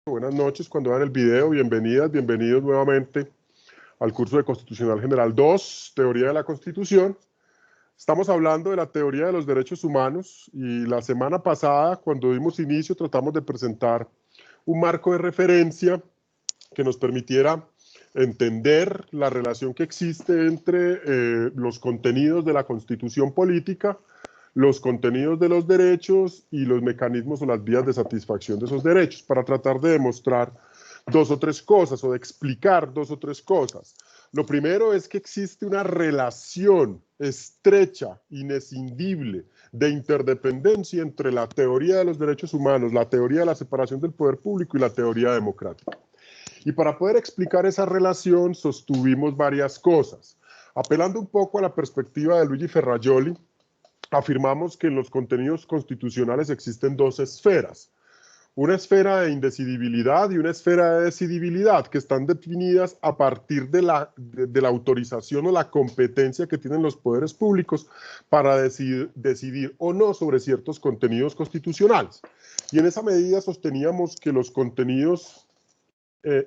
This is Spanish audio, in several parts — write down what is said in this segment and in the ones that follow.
Buenas noches, cuando vean el video, bienvenidas, bienvenidos nuevamente al curso de Constitucional General 2, Teoría de la Constitución. Estamos hablando de la teoría de los derechos humanos y la semana pasada, cuando dimos inicio, tratamos de presentar un marco de referencia que nos permitiera entender la relación que existe entre los contenidos de la Constitución política, los contenidos de los derechos y los mecanismos o las vías de satisfacción de esos derechos, para tratar de demostrar dos o tres cosas o de explicar dos o tres cosas. Lo primero es que existe una relación estrecha, inescindible, de interdependencia entre la teoría de los derechos humanos, la teoría de la separación del poder público y la teoría democrática. Y para poder explicar esa relación sostuvimos varias cosas. Apelando un poco a la perspectiva de Luigi Ferrajoli, afirmamos que en los contenidos constitucionales existen dos esferas. Una esfera de indecidibilidad y una esfera de decidibilidad, que están definidas a partir de la autorización o la competencia que tienen los poderes públicos para decidir o no sobre ciertos contenidos constitucionales. Y en esa medida sosteníamos que los contenidos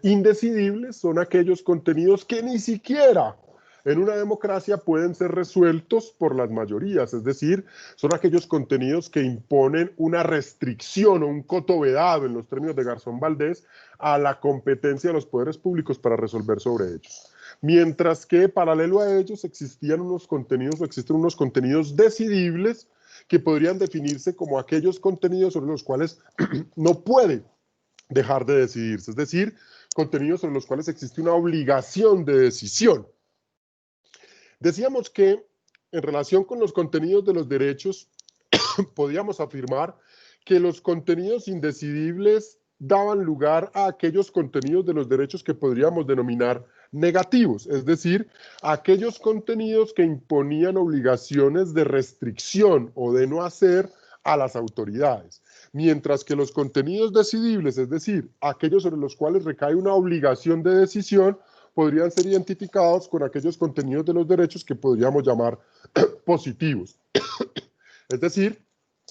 indecidibles son aquellos contenidos que ni siquiera en una democracia pueden ser resueltos por las mayorías, es decir, son aquellos contenidos que imponen una restricción o un coto vedado, en los términos de Garzón Valdés, a la competencia de los poderes públicos para resolver sobre ellos. Mientras que, paralelo a ellos, existían unos contenidos o existen unos contenidos decidibles que podrían definirse como aquellos contenidos sobre los cuales no puede dejar de decidirse, es decir, contenidos sobre los cuales existe una obligación de decisión. Decíamos que en relación con los contenidos de los derechos, podíamos afirmar que los contenidos indecidibles daban lugar a aquellos contenidos de los derechos que podríamos denominar negativos, es decir, aquellos contenidos que imponían obligaciones de restricción o de no hacer a las autoridades, mientras que los contenidos decidibles, es decir, aquellos sobre los cuales recae una obligación de decisión, podrían ser identificados con aquellos contenidos de los derechos que podríamos llamar positivos. Es decir,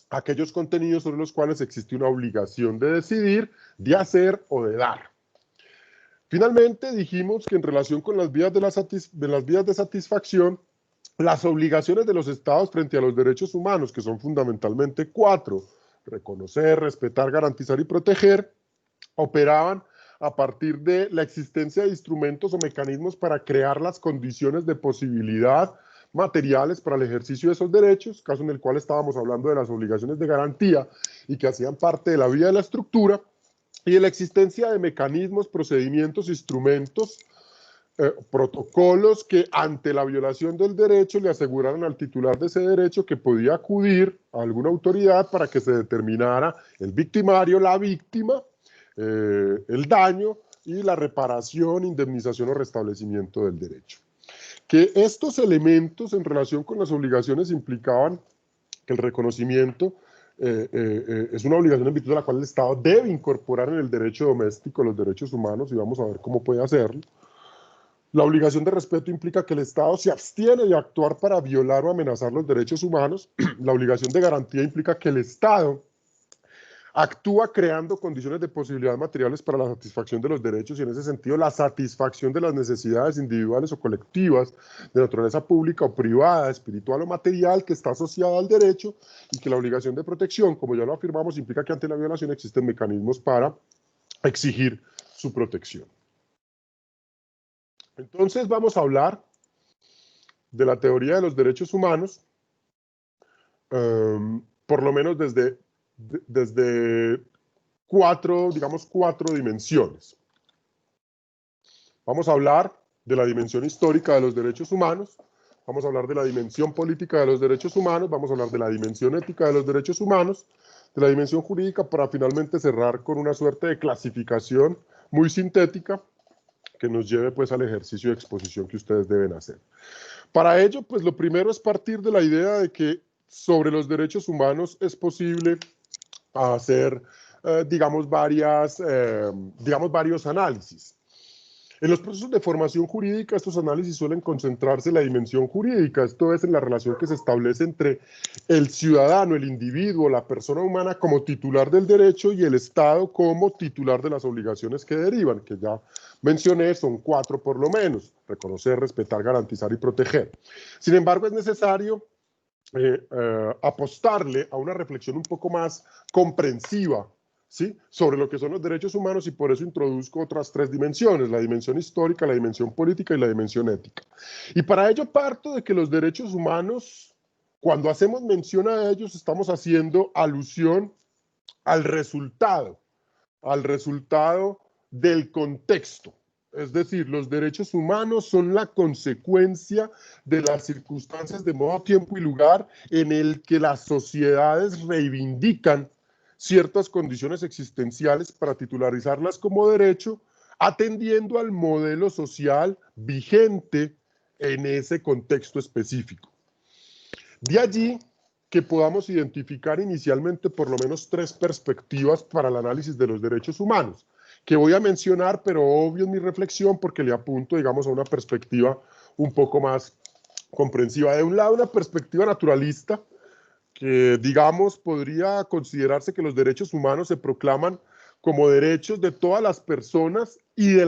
aquellos contenidos sobre los cuales existe una obligación de decidir, de hacer o de dar. Finalmente, dijimos que en relación con las vías de satisfacción, las obligaciones de los estados frente a los derechos humanos, que son fundamentalmente cuatro: reconocer, respetar, garantizar y proteger, operaban a partir de la existencia de instrumentos o mecanismos para crear las condiciones de posibilidad materiales para el ejercicio de esos derechos, caso en el cual estábamos hablando de las obligaciones de garantía y que hacían parte de la vía de la estructura, y de la existencia de mecanismos, procedimientos, instrumentos, protocolos que ante la violación del derecho le aseguraran al titular de ese derecho que podía acudir a alguna autoridad para que se determinara el victimario, la víctima, el daño y la reparación, indemnización o restablecimiento del derecho. Que estos elementos en relación con las obligaciones implicaban que el reconocimiento es una obligación en virtud de la cual el Estado debe incorporar en el derecho doméstico los derechos humanos, y vamos a ver cómo puede hacerlo. La obligación de respeto implica que el Estado se abstiene de actuar para violar o amenazar los derechos humanos. La obligación de garantía implica que el Estado actúa creando condiciones de posibilidad materiales para la satisfacción de los derechos, y en ese sentido la satisfacción de las necesidades individuales o colectivas de naturaleza pública o privada, espiritual o material, que está asociada al derecho, y que la obligación de protección, como ya lo afirmamos, implica que ante la violación existen mecanismos para exigir su protección. Entonces vamos a hablar de la teoría de los derechos humanos, por lo menos desde cuatro dimensiones. Vamos a hablar de la dimensión histórica de los derechos humanos, vamos a hablar de la dimensión política de los derechos humanos, vamos a hablar de la dimensión ética de los derechos humanos, de la dimensión jurídica, para finalmente cerrar con una suerte de clasificación muy sintética que nos lleve pues al ejercicio de exposición que ustedes deben hacer. Para ello, pues lo primero es partir de la idea de que sobre los derechos humanos es posible hacer, varios análisis. En los procesos de formación jurídica, estos análisis suelen concentrarse en la dimensión jurídica, esto es, en la relación que se establece entre el ciudadano, el individuo, la persona humana como titular del derecho y el Estado como titular de las obligaciones que derivan, que ya mencioné, son 4 por lo menos: reconocer, respetar, garantizar y proteger. Sin embargo, es necesario apostarle a una reflexión un poco más comprensiva, ¿sí?, sobre lo que son los derechos humanos, y por eso introduzco otras 3 dimensiones: la dimensión histórica, la dimensión política y la dimensión ética. Y para ello parto de que los derechos humanos, cuando hacemos mención a ellos, estamos haciendo alusión al resultado del contexto. Es decir, los derechos humanos son la consecuencia de las circunstancias de modo, tiempo y lugar en el que las sociedades reivindican ciertas condiciones existenciales para titularizarlas como derecho, atendiendo al modelo social vigente en ese contexto específico. De allí que podamos identificar inicialmente por lo menos 3 perspectivas para el análisis de los derechos humanos, que voy a mencionar, pero obvio en mi reflexión porque le apunto, digamos, a una perspectiva un poco más comprensiva. De un lado, una perspectiva naturalista, que, digamos, podría considerarse que los derechos humanos se proclaman como derechos de todas las personas y de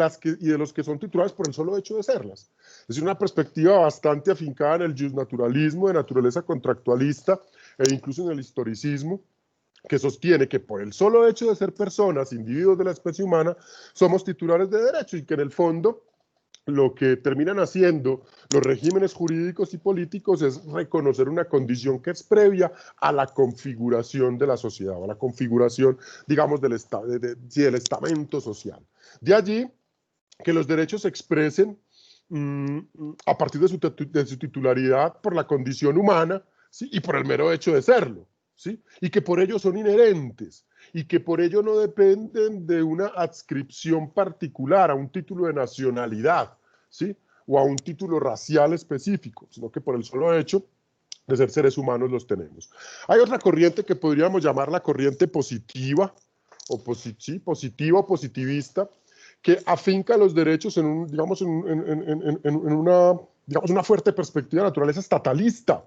los que son titulares por el solo hecho de serlas. Es decir, una perspectiva bastante afincada en el justnaturalismo de naturaleza contractualista e incluso en el historicismo, que sostiene que por el solo hecho de ser personas, individuos de la especie humana, somos titulares de derechos, y que en el fondo lo que terminan haciendo los regímenes jurídicos y políticos es reconocer una condición que es previa a la configuración de la sociedad, o a la configuración, digamos, del estamento social. De allí que los derechos se expresen a partir de su titularidad por la condición humana, ¿sí?, y por el mero hecho de serlo, ¿sí?, y que por ello son inherentes, y que por ello no dependen de una adscripción particular a un título de nacionalidad, ¿sí?, o a un título racial específico, sino que por el solo hecho de ser seres humanos los tenemos. Hay otra corriente que podríamos llamar la corriente positiva, o positiva o positivista, que afinca los derechos en, digamos, en una fuerte perspectiva de naturaleza estatalista,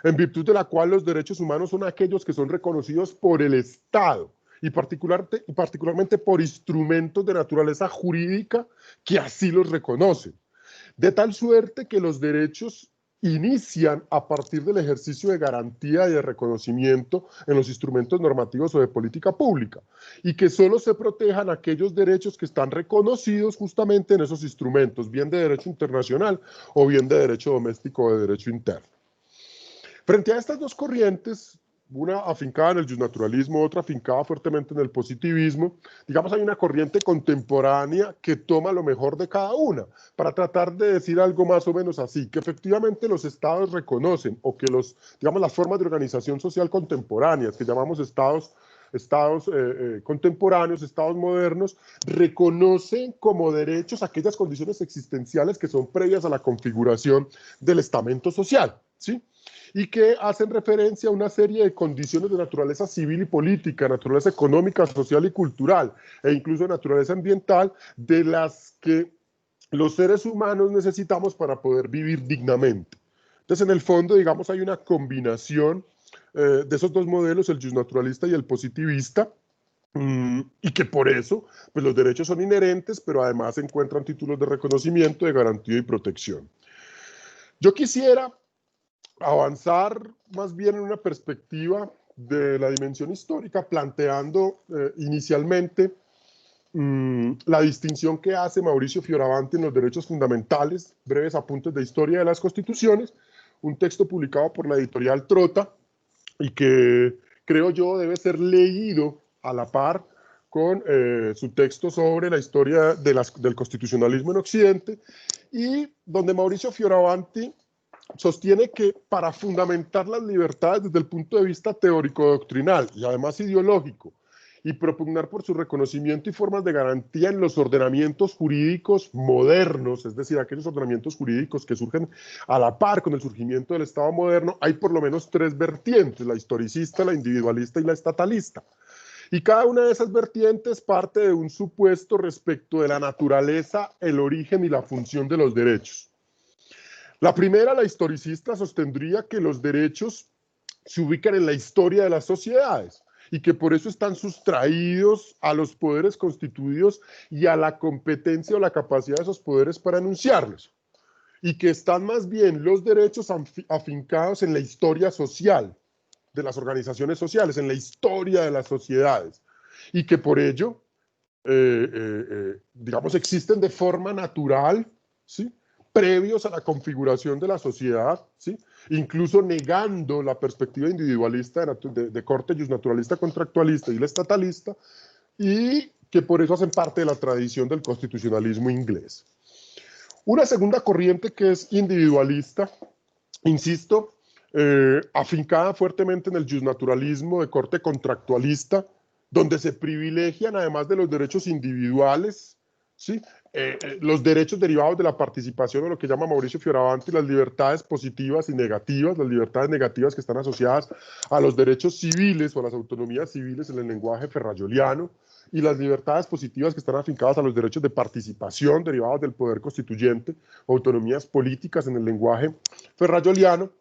en virtud de la cual los derechos humanos son aquellos que son reconocidos por el Estado, y particularmente por instrumentos de naturaleza jurídica que así los reconocen, de tal suerte que los derechos inician a partir del ejercicio de garantía y de reconocimiento en los instrumentos normativos o de política pública, y que solo se protejan aquellos derechos que están reconocidos justamente en esos instrumentos, bien de derecho internacional o bien de derecho doméstico o de derecho interno. Frente a estas 2 corrientes, una afincada en el justnaturalismo, otra afincada fuertemente en el positivismo, digamos, hay una corriente contemporánea que toma lo mejor de cada una, para tratar de decir algo más o menos así: que efectivamente los estados reconocen, o que digamos, las formas de organización social contemporáneas, que llamamos estados contemporáneos, estados modernos, reconocen como derechos aquellas condiciones existenciales que son previas a la configuración del estamento social, ¿sí?, y que hacen referencia a una serie de condiciones de naturaleza civil y política, naturaleza económica, social y cultural, e incluso de naturaleza ambiental, de las que los seres humanos necesitamos para poder vivir dignamente. Entonces, en el fondo, digamos, hay una combinación de esos 2 modelos, el justnaturalista y el positivista, y que por eso, pues, los derechos son inherentes, pero además se encuentran títulos de reconocimiento, de garantía y protección. Yo quisiera avanzar más bien en una perspectiva de la dimensión histórica, planteando inicialmente la distinción que hace Mauricio Fioravanti en Los Derechos Fundamentales, breves apuntes de historia de las constituciones, un texto publicado por la editorial Trota, y que creo yo debe ser leído a la par con su texto sobre la historia del constitucionalismo en Occidente, y donde Mauricio Fioravanti sostiene que para fundamentar las libertades desde el punto de vista teórico-doctrinal y además ideológico, y propugnar por su reconocimiento y formas de garantía en los ordenamientos jurídicos modernos, es decir, aquellos ordenamientos jurídicos que surgen a la par con el surgimiento del Estado moderno, hay por lo menos 3 vertientes: la historicista, la individualista y la estatalista. Y cada una de esas vertientes parte de un supuesto respecto de la naturaleza, el origen y la función de los derechos. La primera, la historicista, sostendría que los derechos se ubican en la historia de las sociedades y que por eso están sustraídos a los poderes constituidos y a la competencia o la capacidad de esos poderes para enunciarlos, y que están más bien los derechos afincados en la historia social de las organizaciones sociales, en la historia de las sociedades, y que por ello, digamos, existen de forma natural, ¿sí?, previos a la configuración de la sociedad, ¿sí?, incluso negando la perspectiva individualista de corte justnaturalista contractualista y la estatalista, y que por eso hacen parte de la tradición del constitucionalismo inglés. Una segunda corriente que es individualista, insisto, afincada fuertemente en el justnaturalismo de corte contractualista, donde se privilegian, además de los derechos individuales, ¿sí?, los derechos derivados de la participación, o lo que llama Mauricio Fioravanti, las libertades positivas y negativas, las libertades negativas que están asociadas a los derechos civiles o a las autonomías civiles en el lenguaje ferrayoliano, y las libertades positivas que están afincadas a los derechos de participación derivados del poder constituyente, autonomías políticas en el lenguaje ferrayoliano,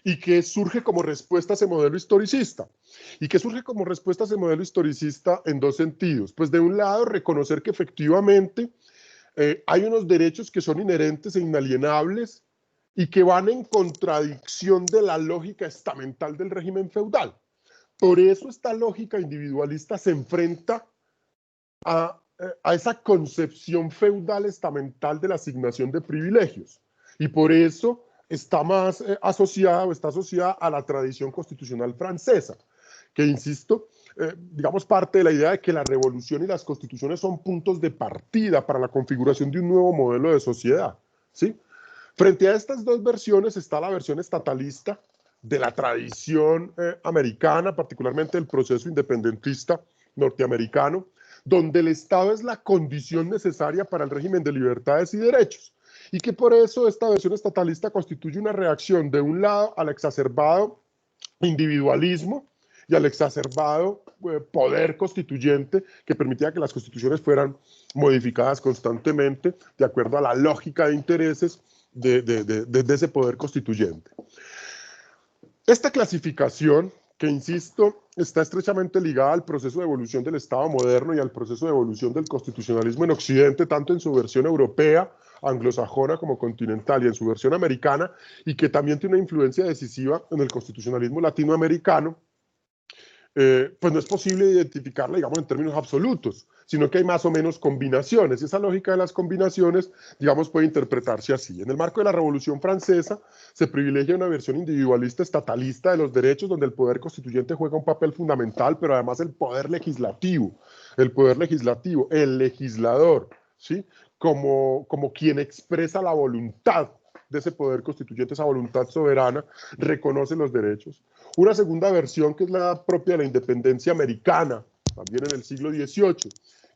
y que surge como respuesta a ese modelo historicista. Y que surge como respuesta a ese modelo historicista en dos sentidos. Pues de un lado, reconocer que efectivamente hay unos derechos que son inherentes e inalienables y que van en contradicción de la lógica estamental del régimen feudal. Por eso esta lógica individualista se enfrenta a esa concepción feudal estamental de la asignación de privilegios. Y por eso está más asociada o está asociada a la tradición constitucional francesa, que, insisto, digamos, parte de la idea de que la revolución y las constituciones son puntos de partida para la configuración de un nuevo modelo de sociedad, ¿sí? Frente a estas dos versiones está la versión estatalista de la tradición americana, particularmente el proceso independentista norteamericano, donde el Estado es la condición necesaria para el régimen de libertades y derechos, y que por eso esta versión estatalista constituye una reacción, de un lado, al exacerbado individualismo y al exacerbado poder constituyente que permitía que las constituciones fueran modificadas constantemente de acuerdo a la lógica de intereses de ese poder constituyente. Esta clasificación, que, insisto, está estrechamente ligada al proceso de evolución del Estado moderno y al proceso de evolución del constitucionalismo en Occidente, tanto en su versión europea, anglosajona, como continental, y en su versión americana, y que también tiene una influencia decisiva en el constitucionalismo latinoamericano, pues no es posible identificarla, digamos, en términos absolutos, sino que hay más o menos combinaciones, y esa lógica de las combinaciones, digamos, puede interpretarse así. En el marco de la Revolución Francesa se privilegia una versión individualista estatalista de los derechos, donde el poder constituyente juega un papel fundamental, pero además el poder legislativo, el legislador, ¿sí?, como quien expresa la voluntad de ese poder constituyente, esa voluntad soberana, reconoce los derechos. Una segunda versión, que es la propia de la independencia americana, también en el siglo XVIII,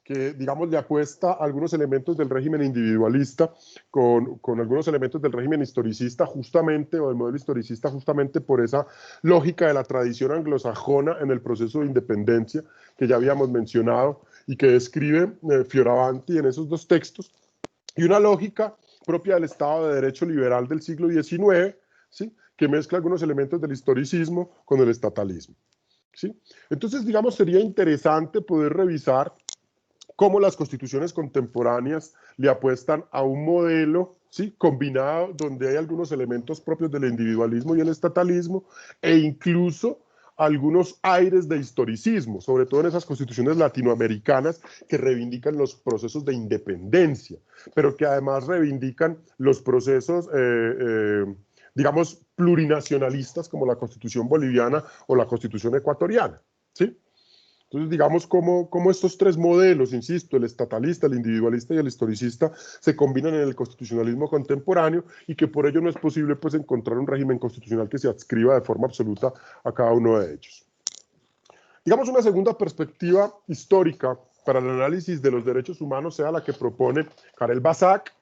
que, digamos, le apuesta a algunos elementos del régimen individualista con algunos elementos del régimen historicista, justamente, o del modelo historicista, justamente por esa lógica de la tradición anglosajona en el proceso de independencia que ya habíamos mencionado y que describe Fioravanti en esos dos textos, y una lógica propia del Estado de Derecho liberal del siglo XIX, ¿sí?, que mezcla algunos elementos del historicismo con el estatalismo, ¿sí? Entonces, digamos, sería interesante poder revisar cómo las constituciones contemporáneas le apuestan a un modelo, ¿sí?, combinado, donde hay algunos elementos propios del individualismo y el estatalismo, e incluso algunos aires de historicismo, sobre todo en esas constituciones latinoamericanas que reivindican los procesos de independencia, pero que además reivindican los procesos, digamos, plurinacionalistas, como la Constitución boliviana o la Constitución ecuatoriana, ¿sí? Entonces, digamos, cómo estos tres modelos, insisto, el estatalista, el individualista y el historicista, se combinan en el constitucionalismo contemporáneo, y que por ello no es posible, pues, encontrar un régimen constitucional que se adscriba de forma absoluta a cada uno de ellos. Digamos, una segunda perspectiva histórica para el análisis de los derechos humanos sea la que propone Karel Basak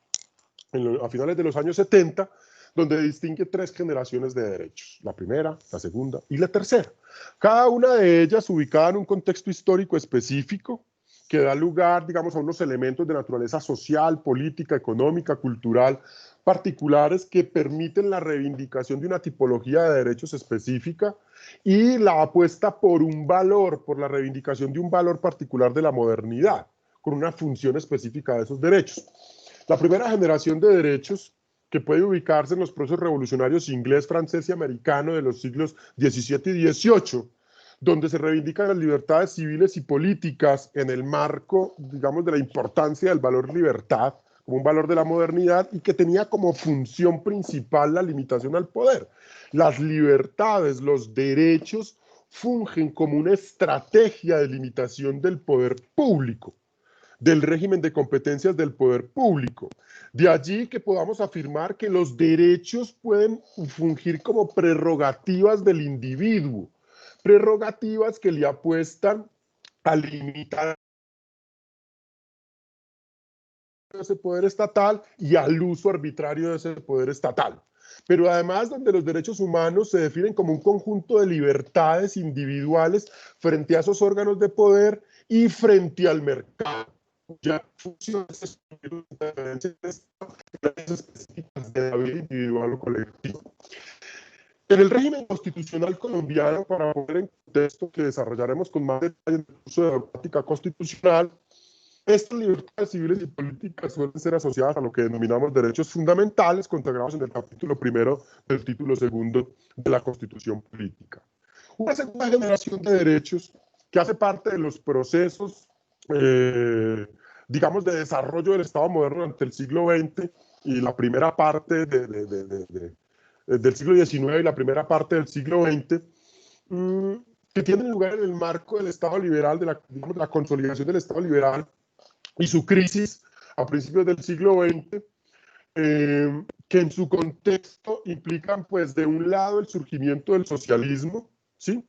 a finales de los años 70, donde distingue 3 generaciones de derechos, la primera, la segunda y la tercera. Cada una de ellas ubicada en un contexto histórico específico que da lugar, digamos, a unos elementos de naturaleza social, política, económica, cultural, particulares que permiten la reivindicación de una tipología de derechos específica y la apuesta por un valor, por la reivindicación de un valor particular de la modernidad, con una función específica de esos derechos. La primera generación de derechos, que puede ubicarse en los procesos revolucionarios inglés, francés y americano de los siglos XVII y XVIII, donde se reivindican las libertades civiles y políticas en el marco, digamos, de la importancia del valor libertad, como un valor de la modernidad, y que tenía como función principal la limitación al poder. Las libertades, los derechos, fungen como una estrategia de limitación del poder público, del régimen de competencias del poder público. De allí que podamos afirmar que los derechos pueden fungir como prerrogativas del individuo, prerrogativas que le apuestan a limitar ese poder estatal y al uso arbitrario de ese poder estatal. Pero además donde los derechos humanos se definen como un conjunto de libertades individuales frente a esos órganos de poder y frente al mercado, ya funciones específicas de la vida individual o colectiva. En el régimen constitucional colombiano, para poner en contexto que desarrollaremos con más detalle en el curso de dogmática constitucional, estas libertades civiles y políticas suelen ser asociadas a lo que denominamos derechos fundamentales, consagrados en el capítulo primero del título segundo de la Constitución Política. Una segunda generación de derechos que hace parte de los procesos, digamos, de desarrollo del Estado moderno durante el siglo XX y la primera parte del siglo XIX y la primera parte del siglo XX, que tienen lugar en el marco del Estado liberal, de la consolidación del Estado liberal y su crisis a principios del siglo XX, que en su contexto implican, pues, de un lado el surgimiento del socialismo, ¿sí?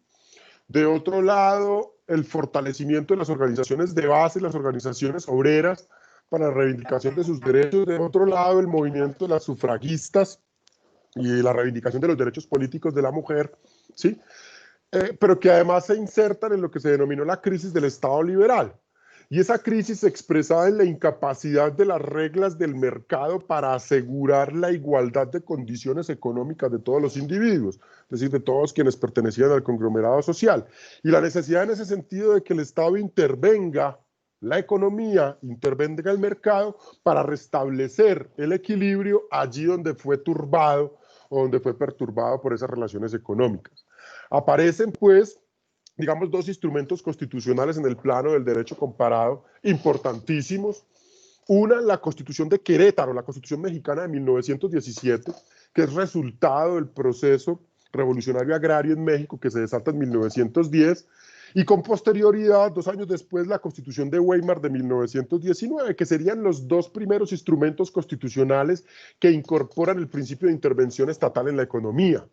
De otro lado, el fortalecimiento de las organizaciones de base, las organizaciones obreras para la reivindicación de sus derechos. De otro lado, el movimiento de las sufragistas y la reivindicación de los derechos políticos de la mujer, ¿sí? Pero que además se insertan en lo que se denominó la crisis del Estado liberal. Y esa crisis se expresaba en la incapacidad de las reglas del mercado para asegurar la igualdad de condiciones económicas de todos los individuos, es decir, de todos quienes pertenecían al conglomerado social. Y la necesidad en ese sentido de que el Estado intervenga, la economía, intervenga el mercado para restablecer el equilibrio allí donde fue turbado o donde fue perturbado por esas relaciones económicas. Aparecen, pues, digamos, 2 instrumentos constitucionales en el plano del derecho comparado importantísimos. Una, la Constitución de Querétaro, la Constitución mexicana de 1917, que es resultado del proceso revolucionario agrario en México que se desata en 1910, y con posterioridad, 2 años después, la Constitución de Weimar de 1919, que serían los 2 primeros instrumentos constitucionales que incorporan el principio de intervención estatal en la economía.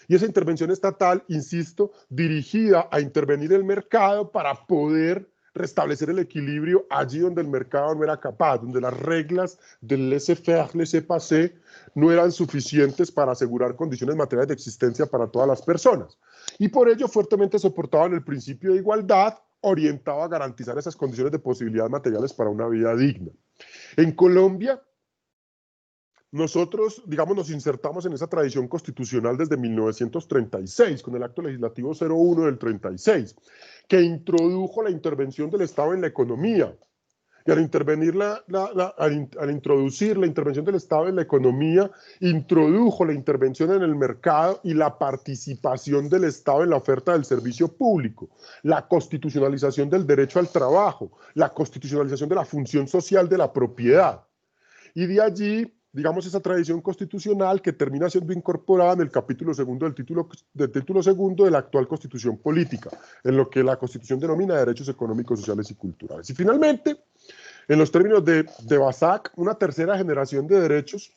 Y esa intervención estatal, insisto, dirigida a intervenir el mercado para poder restablecer el equilibrio allí donde el mercado no era capaz, donde las reglas del laissez-faire, laissez-passer no eran suficientes para asegurar condiciones materiales de existencia para todas las personas. Y por ello fuertemente soportaban el principio de igualdad, orientado a garantizar esas condiciones de posibilidades materiales para una vida digna. En Colombia, nosotros, digamos, nos insertamos en esa tradición constitucional desde 1936, con el Acto Legislativo 01 del 36, que introdujo la intervención del Estado en la economía. Y al introducir la intervención del Estado en la economía, introdujo la intervención en el mercado y la participación del Estado en la oferta del servicio público, la constitucionalización del derecho al trabajo, la constitucionalización de la función social de la propiedad. Y de allí, digamos, esa tradición constitucional que termina siendo incorporada en el capítulo segundo del título segundo de la actual Constitución Política, en lo que la Constitución denomina derechos económicos, sociales y culturales. Y finalmente, en los términos de Basak, una tercera generación de derechos,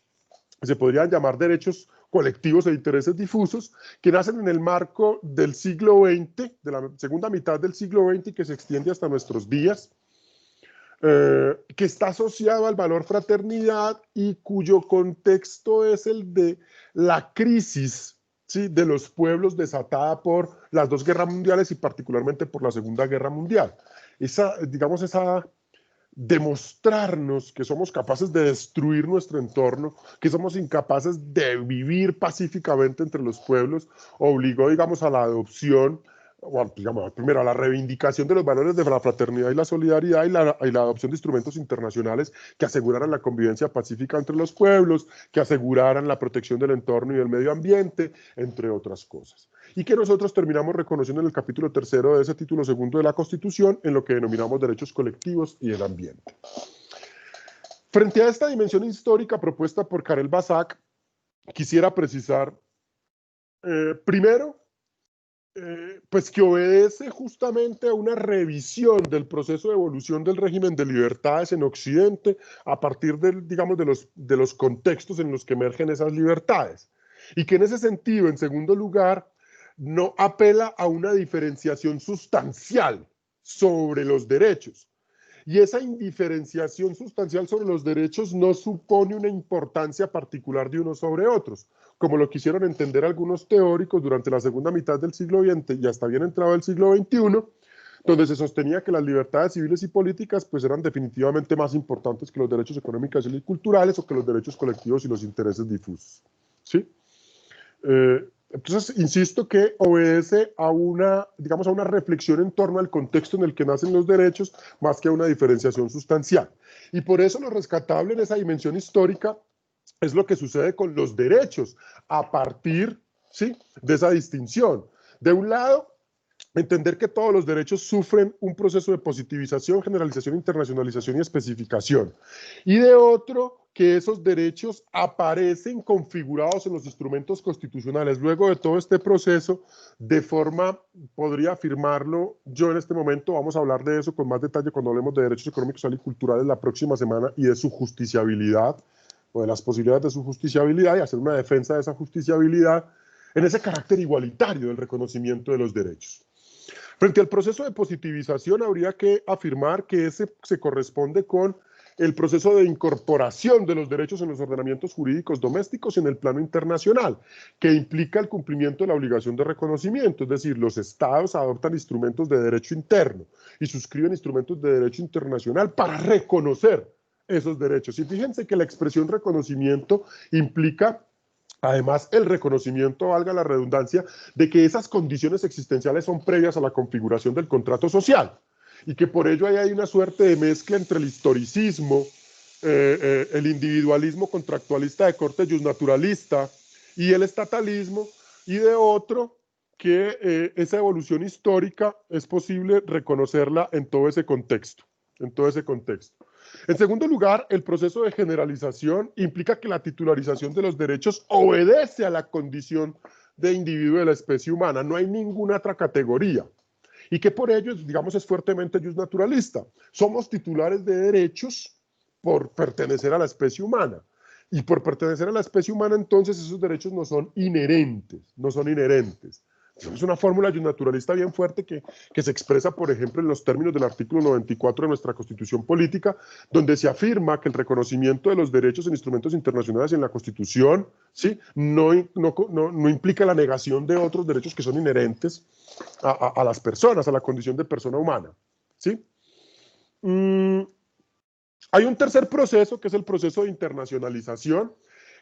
que se podrían llamar derechos colectivos e intereses difusos, que nacen en el marco del siglo XX, de la segunda mitad del siglo XX y que se extiende hasta nuestros días, que está asociado al valor fraternidad y cuyo contexto es el de la crisis, ¿sí?, de los pueblos desatada por las dos guerras mundiales y particularmente por la Segunda Guerra Mundial. Digamos, esa demostrarnos que somos capaces de destruir nuestro entorno, que somos incapaces de vivir pacíficamente entre los pueblos, obligó, digamos, a la adopción, bueno, digamos, primero a la reivindicación de los valores de la fraternidad y la solidaridad y la adopción de instrumentos internacionales que aseguraran la convivencia pacífica entre los pueblos, que aseguraran la protección del entorno y del medio ambiente, entre otras cosas. Y que nosotros terminamos reconociendo en el capítulo 3 de ese título 2 de la Constitución en lo que denominamos derechos colectivos y el ambiente. Frente a esta dimensión histórica propuesta por Karel Basak, quisiera precisar, primero, pues que obedece justamente a una revisión del proceso de evolución del régimen de libertades en Occidente a partir digamos, de los contextos en los que emergen esas libertades. Y que en ese sentido, en segundo lugar, no apela a una diferenciación sustancial sobre los derechos. Y esa indiferenciación sustancial sobre los derechos no supone una importancia particular de unos sobre otros, como lo quisieron entender algunos teóricos durante la segunda mitad del siglo XX y hasta bien entrado el siglo XXI, donde se sostenía que las libertades civiles y políticas pues eran definitivamente más importantes que los derechos económicos y culturales o que los derechos colectivos y los intereses difusos. ¿Sí? Entonces, insisto que obedece a digamos, a una reflexión en torno al contexto en el que nacen los derechos, más que a una diferenciación sustancial. Y por eso lo rescatable en esa dimensión histórica es lo que sucede con los derechos, a partir, ¿sí?, de esa distinción. De un lado, entender que todos los derechos sufren un proceso de positivización, generalización, internacionalización y especificación. Y de otro, que esos derechos aparecen configurados en los instrumentos constitucionales. Luego de todo este proceso, de forma, podría afirmarlo yo en este momento, vamos a hablar de eso con más detalle cuando hablemos de derechos económicos, sociales y culturales la próxima semana y de su justiciabilidad, o de las posibilidades de su justiciabilidad y hacer una defensa de esa justiciabilidad en ese carácter igualitario del reconocimiento de los derechos. Frente al proceso de positivización, habría que afirmar que ese se corresponde con el proceso de incorporación de los derechos en los ordenamientos jurídicos domésticos y en el plano internacional, que implica el cumplimiento de la obligación de reconocimiento, es decir, los estados adoptan instrumentos de derecho interno y suscriben instrumentos de derecho internacional para reconocer esos derechos. Y fíjense que la expresión reconocimiento implica además el reconocimiento, valga la redundancia, de que esas condiciones existenciales son previas a la configuración del contrato social y que por ello hay una suerte de mezcla entre el historicismo, el individualismo contractualista de corte justnaturalista y el estatalismo, y de otro que esa evolución histórica es posible reconocerla en todo ese contexto, En segundo lugar, el proceso de generalización implica que la titularización de los derechos obedece a la condición de individuo de la especie humana, no hay ninguna otra categoría, y que por ello, digamos, es fuertemente justnaturalista. Somos titulares de derechos por pertenecer a la especie humana, y por pertenecer a la especie humana, entonces, esos derechos no son inherentes. Es una fórmula naturalista bien fuerte que se expresa, por ejemplo, en los términos del artículo 94 de nuestra Constitución Política, donde se afirma que el reconocimiento de los derechos en instrumentos internacionales y en la Constitución, ¿sí?, no implica la negación de otros derechos que son inherentes a las personas, a la condición de persona humana. ¿Sí? Hay un tercer proceso, que es el proceso de internacionalización,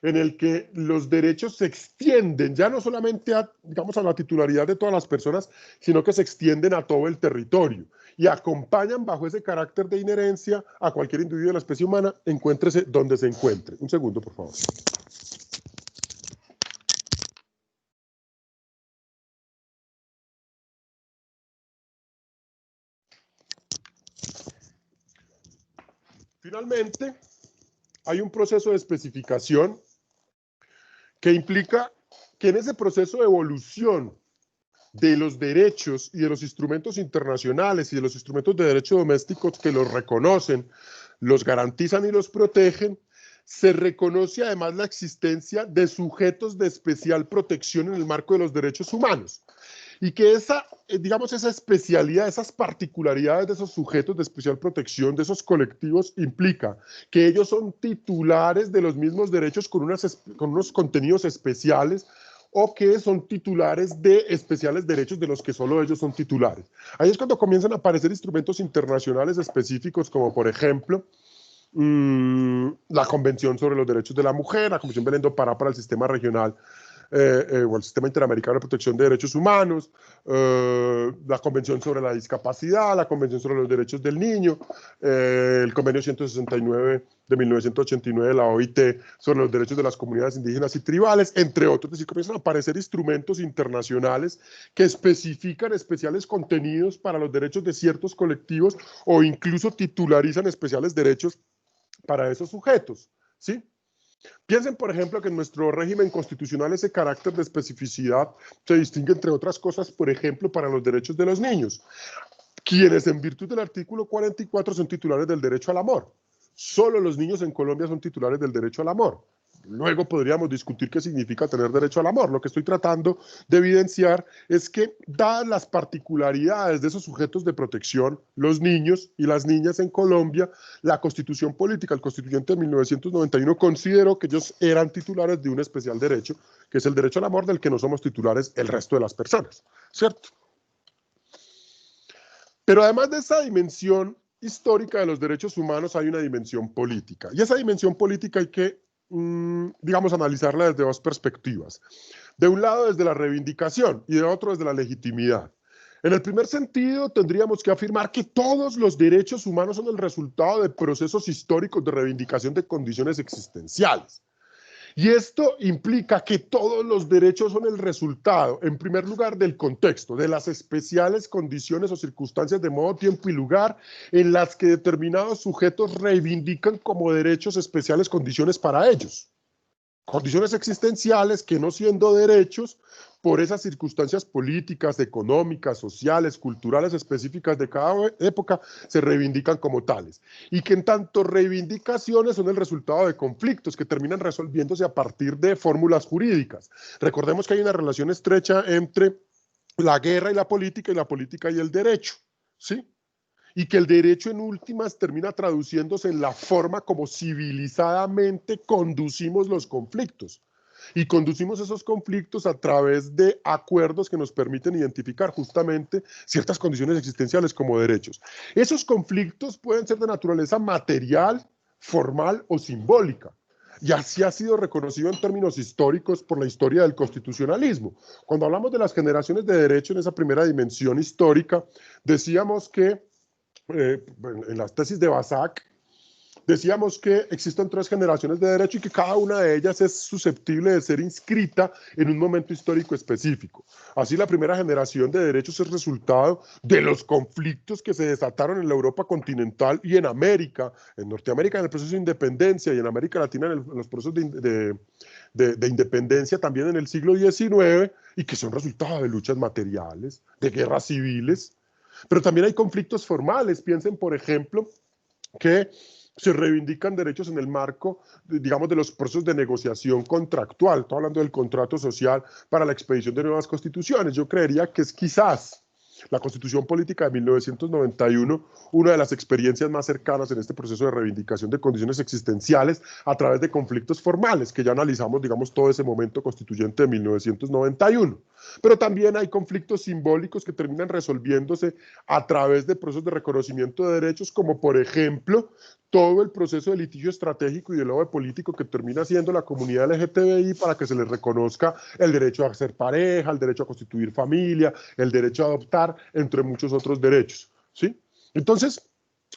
en el que los derechos se extienden, ya no solamente digamos, a la titularidad de todas las personas, sino que se extienden a todo el territorio y acompañan bajo ese carácter de inherencia a cualquier individuo de la especie humana, encuéntrese donde se encuentre. Un segundo, por favor. Finalmente, hay un proceso de especificación que implica que en ese proceso de evolución de los derechos y de los instrumentos internacionales y de los instrumentos de derecho doméstico que los reconocen, los garantizan y los protegen, se reconoce además la existencia de sujetos de especial protección en el marco de los derechos humanos. y que esa, digamos, esa especialidad, esas particularidades de esos sujetos de especial protección, de esos colectivos, implica que ellos son titulares de los mismos derechos con unos contenidos especiales, o que son titulares de especiales derechos de los que solo ellos son titulares. Ahí es cuando comienzan a aparecer instrumentos internacionales específicos, como por ejemplo la Convención sobre los Derechos de la Mujer, la Convención Belén do Pará para el Sistema Regional o el Sistema Interamericano de Protección de Derechos Humanos, la Convención sobre la Discapacidad, la Convención sobre los Derechos del Niño, el Convenio 169 de 1989 de la OIT sobre los derechos de las comunidades indígenas y tribales, entre otros. Es decir, comienzan a aparecer instrumentos internacionales que especifican especiales contenidos para los derechos de ciertos colectivos o incluso titularizan especiales derechos para esos sujetos, ¿sí? Piensen, por ejemplo, que en nuestro régimen constitucional ese carácter de especificidad se distingue, entre otras cosas, por ejemplo, para los derechos de los niños, quienes en virtud del artículo 44 son titulares del derecho al amor. Solo los niños en Colombia son titulares del derecho al amor. Luego podríamos discutir qué significa tener derecho al amor. Lo que estoy tratando de evidenciar es que, dadas las particularidades de esos sujetos de protección, los niños y las niñas en Colombia, la Constitución Política, el constituyente de 1991, consideró que ellos eran titulares de un especial derecho, que es el derecho al amor, del que no somos titulares el resto de las personas, ¿cierto? Pero además de esa dimensión histórica de los derechos humanos, hay una dimensión política. Y esa dimensión política hay que, digamos, analizarla desde dos perspectivas. De un lado, desde la reivindicación, y de otro, desde la legitimidad. En el primer sentido, tendríamos que afirmar que todos los derechos humanos son el resultado de procesos históricos de reivindicación de condiciones existenciales. Y esto implica que todos los derechos son el resultado, en primer lugar, del contexto, de las especiales condiciones o circunstancias de modo, tiempo y lugar en las que determinados sujetos reivindican como derechos especiales condiciones para ellos. Condiciones existenciales que, no siendo derechos, por esas circunstancias políticas, económicas, sociales, culturales específicas de cada época, se reivindican como tales. Y que en tanto reivindicaciones son el resultado de conflictos que terminan resolviéndose a partir de fórmulas jurídicas. Recordemos que hay una relación estrecha entre la guerra y la política y el derecho, ¿sí? Y que el derecho en últimas termina traduciéndose en la forma como civilizadamente conducimos los conflictos. Y conducimos esos conflictos a través de acuerdos que nos permiten identificar justamente ciertas condiciones existenciales como derechos. Esos conflictos pueden ser de naturaleza material, formal o simbólica. Y así ha sido reconocido en términos históricos por la historia del constitucionalismo. Cuando hablamos de las generaciones de derecho en esa primera dimensión histórica, decíamos que en las tesis de Basak, decíamos que existen 3 generaciones de derecho y que cada una de ellas es susceptible de ser inscrita en un momento histórico específico. Así, la primera generación de derechos es resultado de los conflictos que se desataron en la Europa continental y en América, en Norteamérica en el proceso de independencia y en América Latina en los procesos de independencia también en el siglo XIX, y que son resultado de luchas materiales, de guerras civiles. Pero también hay conflictos formales. Piensen, por ejemplo, que se reivindican derechos en el marco, digamos, de los procesos de negociación contractual. Estoy hablando del contrato social para la expedición de nuevas constituciones. Yo creería que es quizás la Constitución Política de 1991 una de las experiencias más cercanas en este proceso de reivindicación de condiciones existenciales a través de conflictos formales, que ya analizamos, digamos, todo ese momento constituyente de 1991. Pero también hay conflictos simbólicos que terminan resolviéndose a través de procesos de reconocimiento de derechos, como por ejemplo todo el proceso de litigio estratégico y de lobby político que termina siendo la comunidad LGTBI para que se les reconozca el derecho a ser pareja, el derecho a constituir familia, el derecho a adoptar, entre muchos otros derechos, ¿sí? Entonces,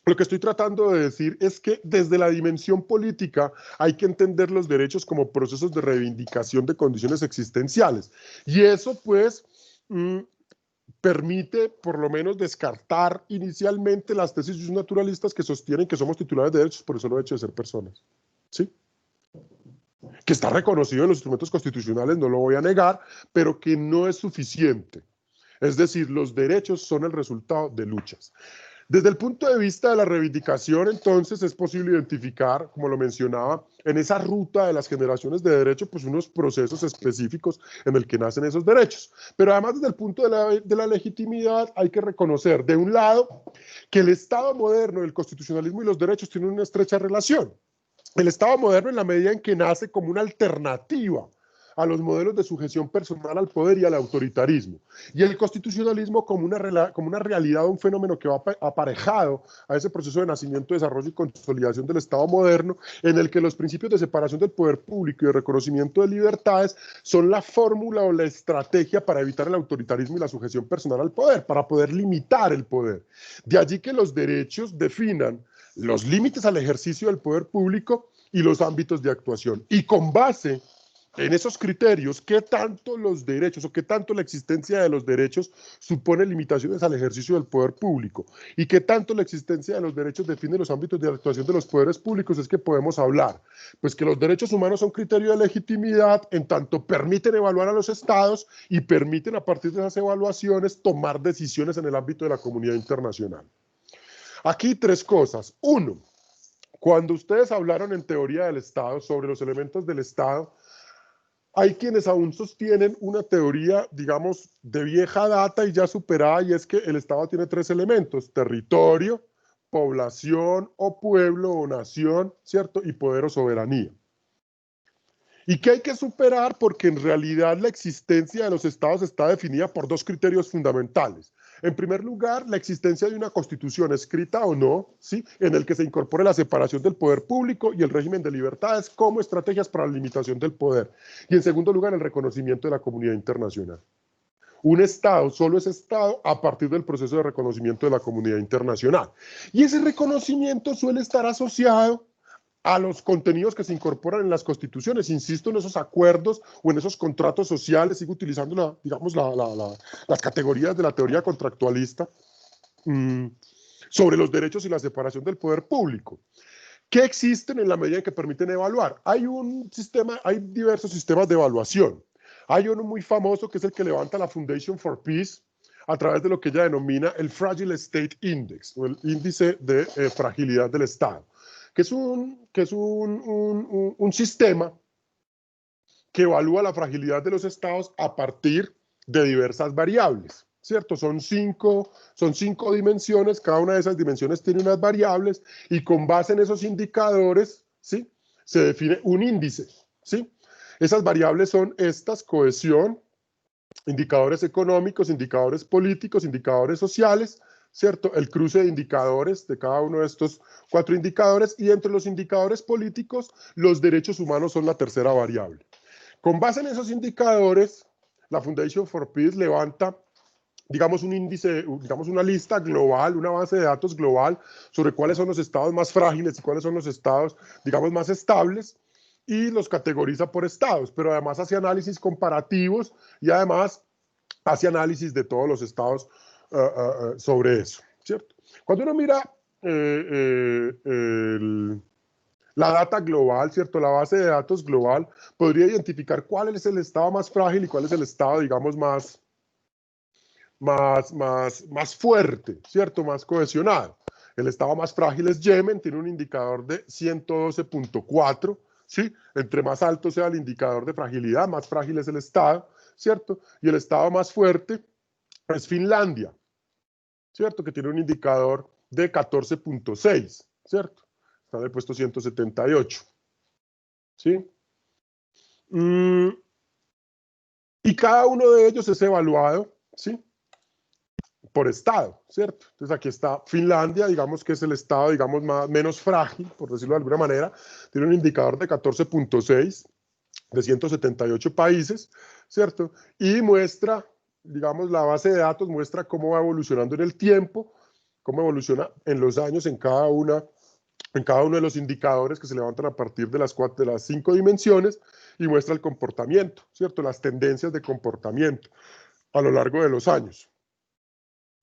lo que estoy tratando de decir es que desde la dimensión política hay que entender los derechos como procesos de reivindicación de condiciones existenciales. Y eso, pues, permite por lo menos descartar inicialmente las tesis naturalistas que sostienen que somos titulares de derechos por el solo hecho de ser personas, ¿sí? Que está reconocido en los instrumentos constitucionales, no lo voy a negar, pero que no es suficiente. Es decir, los derechos son el resultado de luchas. Desde el punto de vista de la reivindicación, entonces, es posible identificar, como lo mencionaba, en esa ruta de las generaciones de derecho, pues unos procesos específicos en el que nacen esos derechos. Pero además, desde el punto de la legitimidad, hay que reconocer, de un lado, que el Estado moderno, el constitucionalismo y los derechos tienen una estrecha relación. El Estado moderno, en la medida en que nace como una alternativa a los modelos de sujeción personal al poder y al autoritarismo, y el constitucionalismo como una realidad, un fenómeno que va aparejado a ese proceso de nacimiento, desarrollo y consolidación del Estado moderno, en el que los principios de separación del poder público y de reconocimiento de libertades son la fórmula o la estrategia para evitar el autoritarismo y la sujeción personal al poder, para poder limitar el poder. De allí que los derechos definan los límites al ejercicio del poder público y los ámbitos de actuación. Y con base en esos criterios, qué tanto los derechos o qué tanto la existencia de los derechos supone limitaciones al ejercicio del poder público y qué tanto la existencia de los derechos define los ámbitos de actuación de los poderes públicos, es que podemos hablar. Pues que los derechos humanos son criterio de legitimidad en tanto permiten evaluar a los estados y permiten a partir de esas evaluaciones tomar decisiones en el ámbito de la comunidad internacional. Aquí tres cosas. Uno, cuando ustedes hablaron en teoría del Estado sobre los elementos del Estado, hay quienes aún sostienen una teoría, digamos, de vieja data y ya superada, y es que el Estado tiene tres elementos: territorio, población o pueblo o nación, ¿cierto? Y poder o soberanía. Y que hay que superar porque en realidad la existencia de los estados está definida por dos criterios fundamentales. En primer lugar, la existencia de una constitución escrita o no, ¿sí?, en el que se incorpore la separación del poder público y el régimen de libertades como estrategias para la limitación del poder. Y en segundo lugar, el reconocimiento de la comunidad internacional. Un Estado solo es Estado a partir del proceso de reconocimiento de la comunidad internacional. Y ese reconocimiento suele estar asociado a los contenidos que se incorporan en las constituciones, insisto, en esos acuerdos o en esos contratos sociales, sigo utilizando digamos, las categorías de la teoría contractualista, sobre los derechos y la separación del poder público, que existen en la medida en que permiten evaluar. Hay diversos sistemas de evaluación. Hay uno muy famoso que es el que levanta la Foundation for Peace a través de lo que ella denomina el Fragile State Index, o el índice de fragilidad del Estado, que es un sistema que evalúa la fragilidad de los estados a partir de diversas variables, ¿cierto? Son cinco dimensiones, cada una de esas dimensiones tiene unas variables y con base en esos indicadores, ¿sí?, se define un índice, ¿sí? Esas variables son estas: cohesión, indicadores económicos, indicadores políticos, indicadores sociales, ¿cierto? El cruce de indicadores de cada uno de estos cuatro indicadores, y entre los indicadores políticos, los derechos humanos son la tercera variable. Con base en esos indicadores, la Foundation for Peace levanta, digamos, un índice, digamos, una lista global, una base de datos global sobre cuáles son los estados más frágiles y cuáles son los estados, digamos, más estables, y los categoriza por estados, pero además hace análisis comparativos y además hace análisis de todos los estados sobre eso, ¿cierto? Cuando uno mira la data global, ¿cierto?, la base de datos global, podría identificar cuál es el estado más frágil y cuál es el estado, digamos, más fuerte, ¿cierto?, más cohesionado. El estado más frágil es Yemen, tiene un indicador de 112.4, ¿sí? Entre más alto sea el indicador de fragilidad, más frágil es el estado, ¿cierto? Y el estado más fuerte es Finlandia, ¿cierto?, que tiene un indicador de 14.6, ¿cierto? Está en el puesto 178, ¿sí? Y cada uno de ellos es evaluado, ¿sí?, por estado, ¿cierto? Entonces aquí está Finlandia, digamos que es el estado, digamos, menos frágil, por decirlo de alguna manera, tiene un indicador de 14.6 de 178 países, ¿cierto? Y muestra, digamos, la base de datos muestra cómo va evolucionando en el tiempo, cómo evoluciona en los años en cada uno de los indicadores que se levantan a partir de las 5 dimensiones, y muestra el comportamiento, ¿cierto?, las tendencias de comportamiento a lo largo de los años.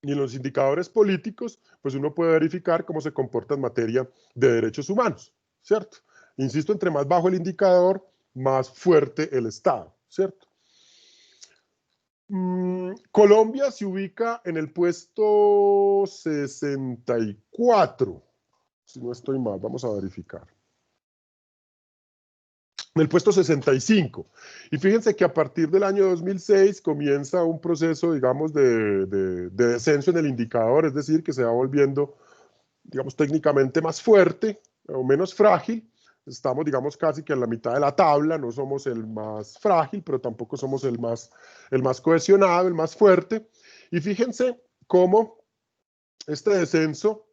Y en los indicadores políticos, pues uno puede verificar cómo se comporta en materia de derechos humanos, ¿cierto? Insisto, entre más bajo el indicador, más fuerte el Estado, ¿cierto? Colombia se ubica en el puesto 64, si no estoy mal, vamos a verificar. En el puesto 65. Y fíjense que a partir del año 2006 comienza un proceso, digamos, de descenso en el indicador, es decir, que se va volviendo, digamos, técnicamente más fuerte o menos frágil. Estamos, digamos, casi que en la mitad de la tabla, no somos el más frágil, pero tampoco somos el más cohesionado, el más fuerte. Y fíjense cómo este descenso,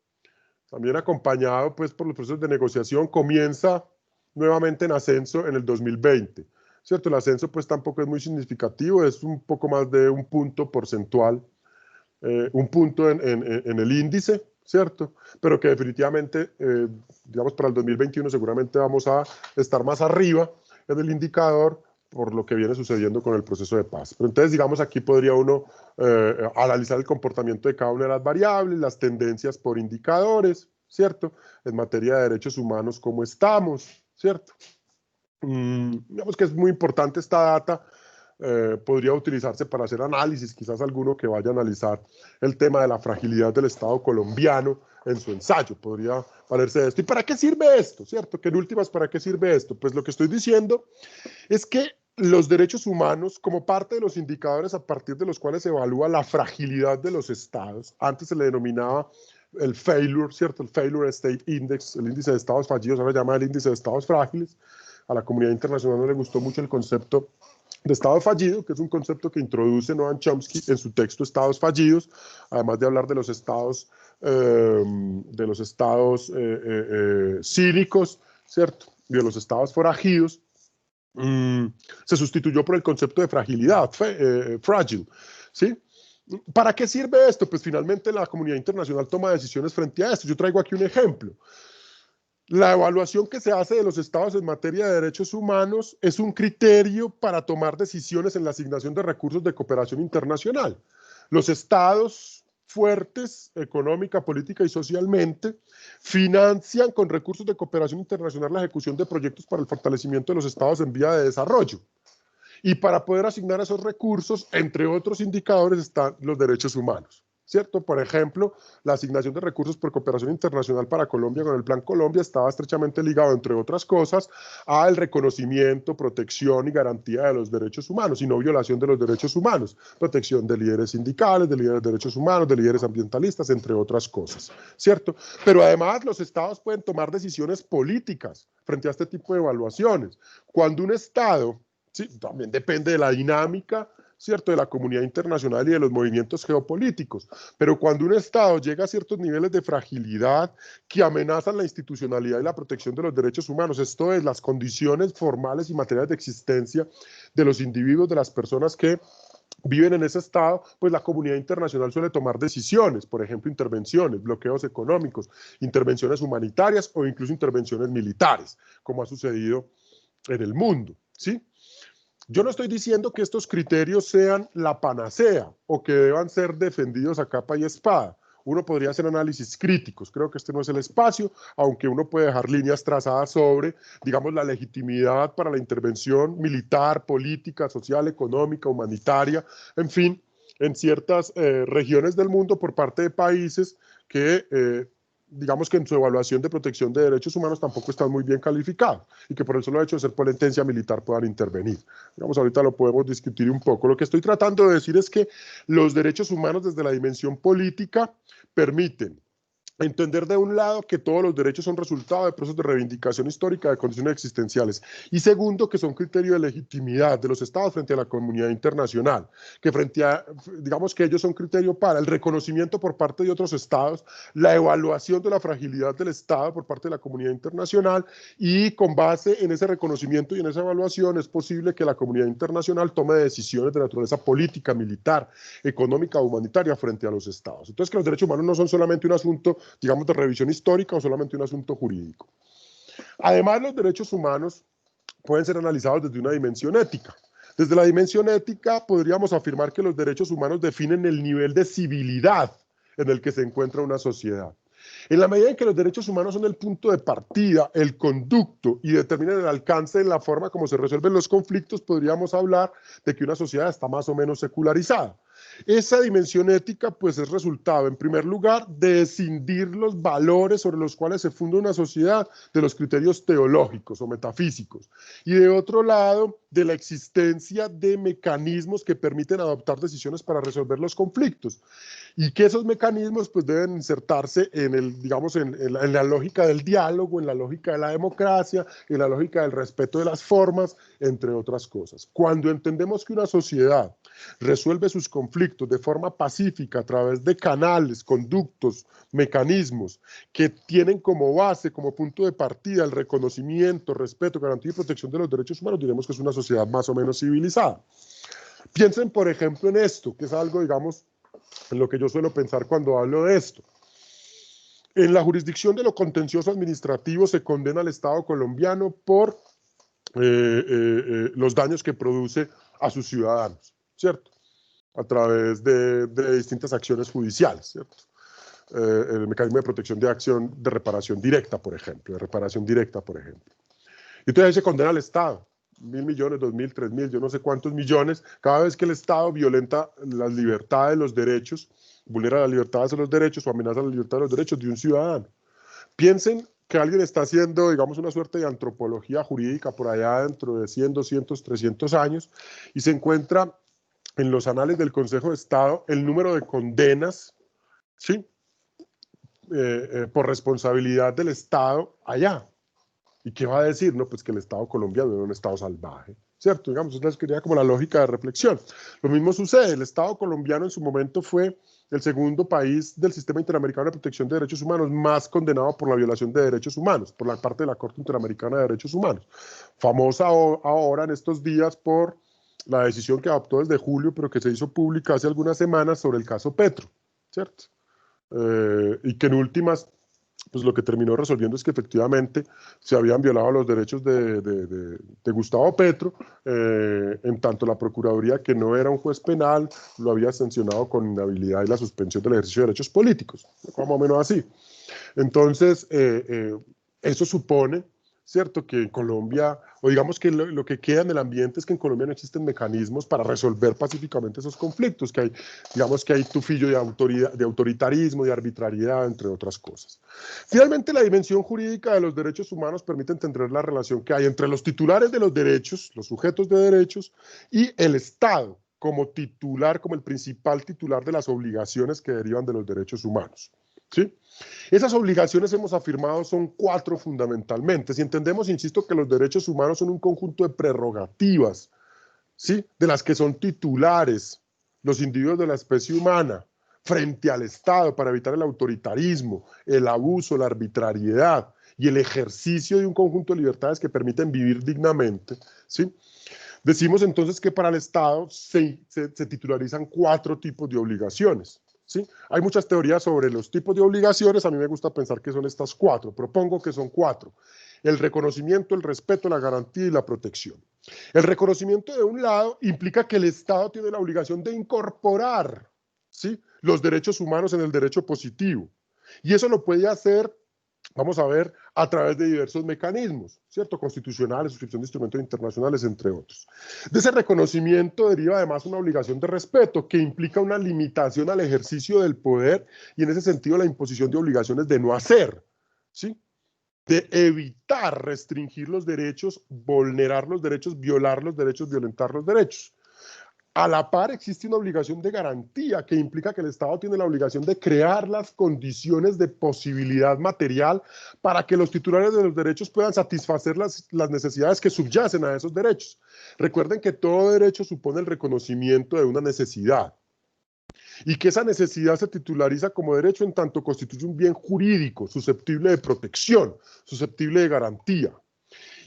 también acompañado pues, por los procesos de negociación, comienza nuevamente en ascenso en el 2020. ¿Cierto? El ascenso pues tampoco es muy significativo, es un poco más de un punto porcentual, un punto en el índice, ¿cierto? Pero que definitivamente, digamos, para el 2021 seguramente vamos a estar más arriba en el indicador por lo que viene sucediendo con el proceso de paz. Pero entonces, digamos, aquí podría uno analizar el comportamiento de cada una de las variables, las tendencias por indicadores, ¿cierto? En materia de derechos humanos, ¿cómo estamos? ¿Cierto? Digamos que es muy importante esta data, podría utilizarse para hacer análisis, quizás alguno que vaya a analizar el tema de la fragilidad del Estado colombiano en su ensayo, podría valerse de esto. ¿Y para qué sirve esto? ¿Cierto? Que en últimas, ¿para qué sirve esto? Pues lo que estoy diciendo es que los derechos humanos, como parte de los indicadores a partir de los cuales se evalúa la fragilidad de los estados, antes se le denominaba el failure, ¿cierto? El Failure State Index, el índice de estados fallidos, ahora se llama el índice de estados frágiles. A la comunidad internacional no le gustó mucho el concepto de Estado fallido, que es un concepto que introduce Noam Chomsky en su texto Estados fallidos, además de hablar de los estados cínicos, ¿cierto? Y de los estados forajidos. Se sustituyó por el concepto de fragilidad, fragile, ¿sí? ¿Para qué sirve esto? Pues finalmente la comunidad internacional toma decisiones frente a esto. Yo traigo aquí un ejemplo. La evaluación que se hace de los estados en materia de derechos humanos es un criterio para tomar decisiones en la asignación de recursos de cooperación internacional. Los estados fuertes, económica, política y socialmente, financian con recursos de cooperación internacional la ejecución de proyectos para el fortalecimiento de los estados en vía de desarrollo. Y para poder asignar esos recursos, entre otros indicadores, están los derechos humanos. ¿Cierto? Por ejemplo, la asignación de recursos por cooperación internacional para Colombia con el Plan Colombia estaba estrechamente ligado, entre otras cosas, al reconocimiento, protección y garantía de los derechos humanos y no violación de los derechos humanos, protección de líderes sindicales, de líderes de derechos humanos, de líderes ambientalistas, entre otras cosas, ¿cierto? Pero además los estados pueden tomar decisiones políticas frente a este tipo de evaluaciones. Cuando un estado, sí, también depende de la dinámica, ¿cierto?, de la comunidad internacional y de los movimientos geopolíticos. Pero cuando un Estado llega a ciertos niveles de fragilidad que amenazan la institucionalidad y la protección de los derechos humanos, esto es, las condiciones formales y materiales de existencia de los individuos, de las personas que viven en ese estado, pues la comunidad internacional suele tomar decisiones, por ejemplo, intervenciones, bloqueos económicos, intervenciones humanitarias o incluso intervenciones militares, como ha sucedido en el mundo, ¿sí? Yo no estoy diciendo que estos criterios sean la panacea o que deban ser defendidos a capa y espada. Uno podría hacer análisis críticos, creo que este no es el espacio, aunque uno puede dejar líneas trazadas sobre, digamos, la legitimidad para la intervención militar, política, social, económica, humanitaria, en fin, en ciertas regiones del mundo por parte de países que digamos que en su evaluación de protección de derechos humanos tampoco están muy bien calificados y que por el solo hecho de ser potencia militar puedan intervenir. Digamos, ahorita lo podemos discutir un poco. Lo que estoy tratando de decir es que los derechos humanos desde la dimensión política permiten entender de un lado que todos los derechos son resultado de procesos de reivindicación histórica de condiciones existenciales y segundo que son criterio de legitimidad de los estados frente a la comunidad internacional, que frente a, digamos que ellos son criterio para el reconocimiento por parte de otros estados, la evaluación de la fragilidad del estado por parte de la comunidad internacional y con base en ese reconocimiento y en esa evaluación es posible que la comunidad internacional tome decisiones de naturaleza política, militar, económica o humanitaria frente a los estados. Entonces que los derechos humanos no son solamente un asunto, digamos, de revisión histórica o solamente un asunto jurídico. Además, los derechos humanos pueden ser analizados desde una dimensión ética. Desde la dimensión ética podríamos afirmar que los derechos humanos definen el nivel de civilidad en el que se encuentra una sociedad. En la medida en que los derechos humanos son el punto de partida, el conducto y determinan el alcance de la forma como se resuelven los conflictos, podríamos hablar de que una sociedad está más o menos secularizada. Esa dimensión ética pues es resultado, en primer lugar, de escindir los valores sobre los cuales se funda una sociedad de los criterios teológicos o metafísicos, y de otro lado, de la existencia de mecanismos que permiten adoptar decisiones para resolver los conflictos, y que esos mecanismos pues deben insertarse en el, digamos, en la lógica del diálogo, en la lógica de la democracia, en la lógica del respeto de las formas, entre otras cosas. Cuando entendemos que una sociedad resuelve sus conflictos de forma pacífica a través de canales, conductos, mecanismos que tienen como base, como punto de partida el reconocimiento, respeto, garantía y protección de los derechos humanos, diremos que es una sociedad más o menos civilizada. Piensen, por ejemplo, en esto, que es algo, digamos, en lo que yo suelo pensar cuando hablo de esto. En la jurisdicción de lo contencioso administrativo se condena al Estado colombiano por los daños que produce a sus ciudadanos, ¿cierto? A través de distintas acciones judiciales, ¿cierto? El mecanismo de protección de acción de reparación directa, por ejemplo, Entonces ahí se condena al Estado, 1.000 millones, 2.000, 3.000, yo no sé cuántos millones, cada vez que el Estado violenta las libertades, los derechos, vulnera las libertades de los derechos o amenaza la libertad de los derechos de un ciudadano. Piensen que alguien está haciendo, digamos, una suerte de antropología jurídica por allá dentro de 100, 200, 300 años y se encuentra en los anales del Consejo de Estado el número de condenas, ¿sí? Por responsabilidad del Estado allá. ¿Y qué va a decir? No, pues que el Estado colombiano era un Estado salvaje, ¿cierto? Digamos, esa sería como la lógica de reflexión. Lo mismo sucede, el Estado colombiano en su momento fue el segundo país del Sistema Interamericano de Protección de Derechos Humanos más condenado por la violación de derechos humanos, por la parte de la Corte Interamericana de Derechos Humanos. Famosa ahora en estos días por la decisión que adoptó desde julio, pero que se hizo pública hace algunas semanas sobre el caso Petro, ¿cierto? Y que en últimas, pues lo que terminó resolviendo es que efectivamente se habían violado los derechos de Gustavo Petro, en tanto la Procuraduría, que no era un juez penal, lo había sancionado con inhabilidad y la suspensión del ejercicio de derechos políticos, más o menos así. Entonces, eso supone, ¿cierto?, que en Colombia, o digamos que lo que queda en el ambiente es que en Colombia no existen mecanismos para resolver pacíficamente esos conflictos, que hay, digamos que hay tufillo de autoridad, de autoritarismo, de arbitrariedad, entre otras cosas. Finalmente, la dimensión jurídica de los derechos humanos permite entender la relación que hay entre los titulares de los derechos, los sujetos de derechos, y el Estado como titular, como el principal titular de las obligaciones que derivan de los derechos humanos, ¿sí? Esas obligaciones, hemos afirmado, son 4 fundamentalmente. Si entendemos, insisto, que los derechos humanos son un conjunto de prerrogativas, ¿sí?, de las que son titulares los individuos de la especie humana frente al Estado para evitar el autoritarismo, el abuso, la arbitrariedad y el ejercicio de un conjunto de libertades que permiten vivir dignamente, ¿sí? Decimos entonces que para el Estado se titularizan 4 tipos de obligaciones. ¿Sí? Hay muchas teorías sobre los tipos de obligaciones, a mí me gusta pensar que son estas 4, propongo que son 4. El reconocimiento, el respeto, la garantía y la protección. El reconocimiento, de un lado, implica que el Estado tiene la obligación de incorporar, ¿sí?, los derechos humanos en el derecho positivo. Y eso lo puede hacer, vamos a ver, a través de diversos mecanismos, ¿cierto?, constitucionales, suscripción de instrumentos internacionales, entre otros. De ese reconocimiento deriva además una obligación de respeto que implica una limitación al ejercicio del poder y en ese sentido la imposición de obligaciones de no hacer, ¿sí?, de evitar restringir los derechos, vulnerar los derechos, violar los derechos, violentar los derechos. A la par existe una obligación de garantía que implica que el Estado tiene la obligación de crear las condiciones de posibilidad material para que los titulares de los derechos puedan satisfacer las necesidades que subyacen a esos derechos. Recuerden que todo derecho supone el reconocimiento de una necesidad y que esa necesidad se titulariza como derecho en tanto constituye un bien jurídico susceptible de protección, susceptible de garantía.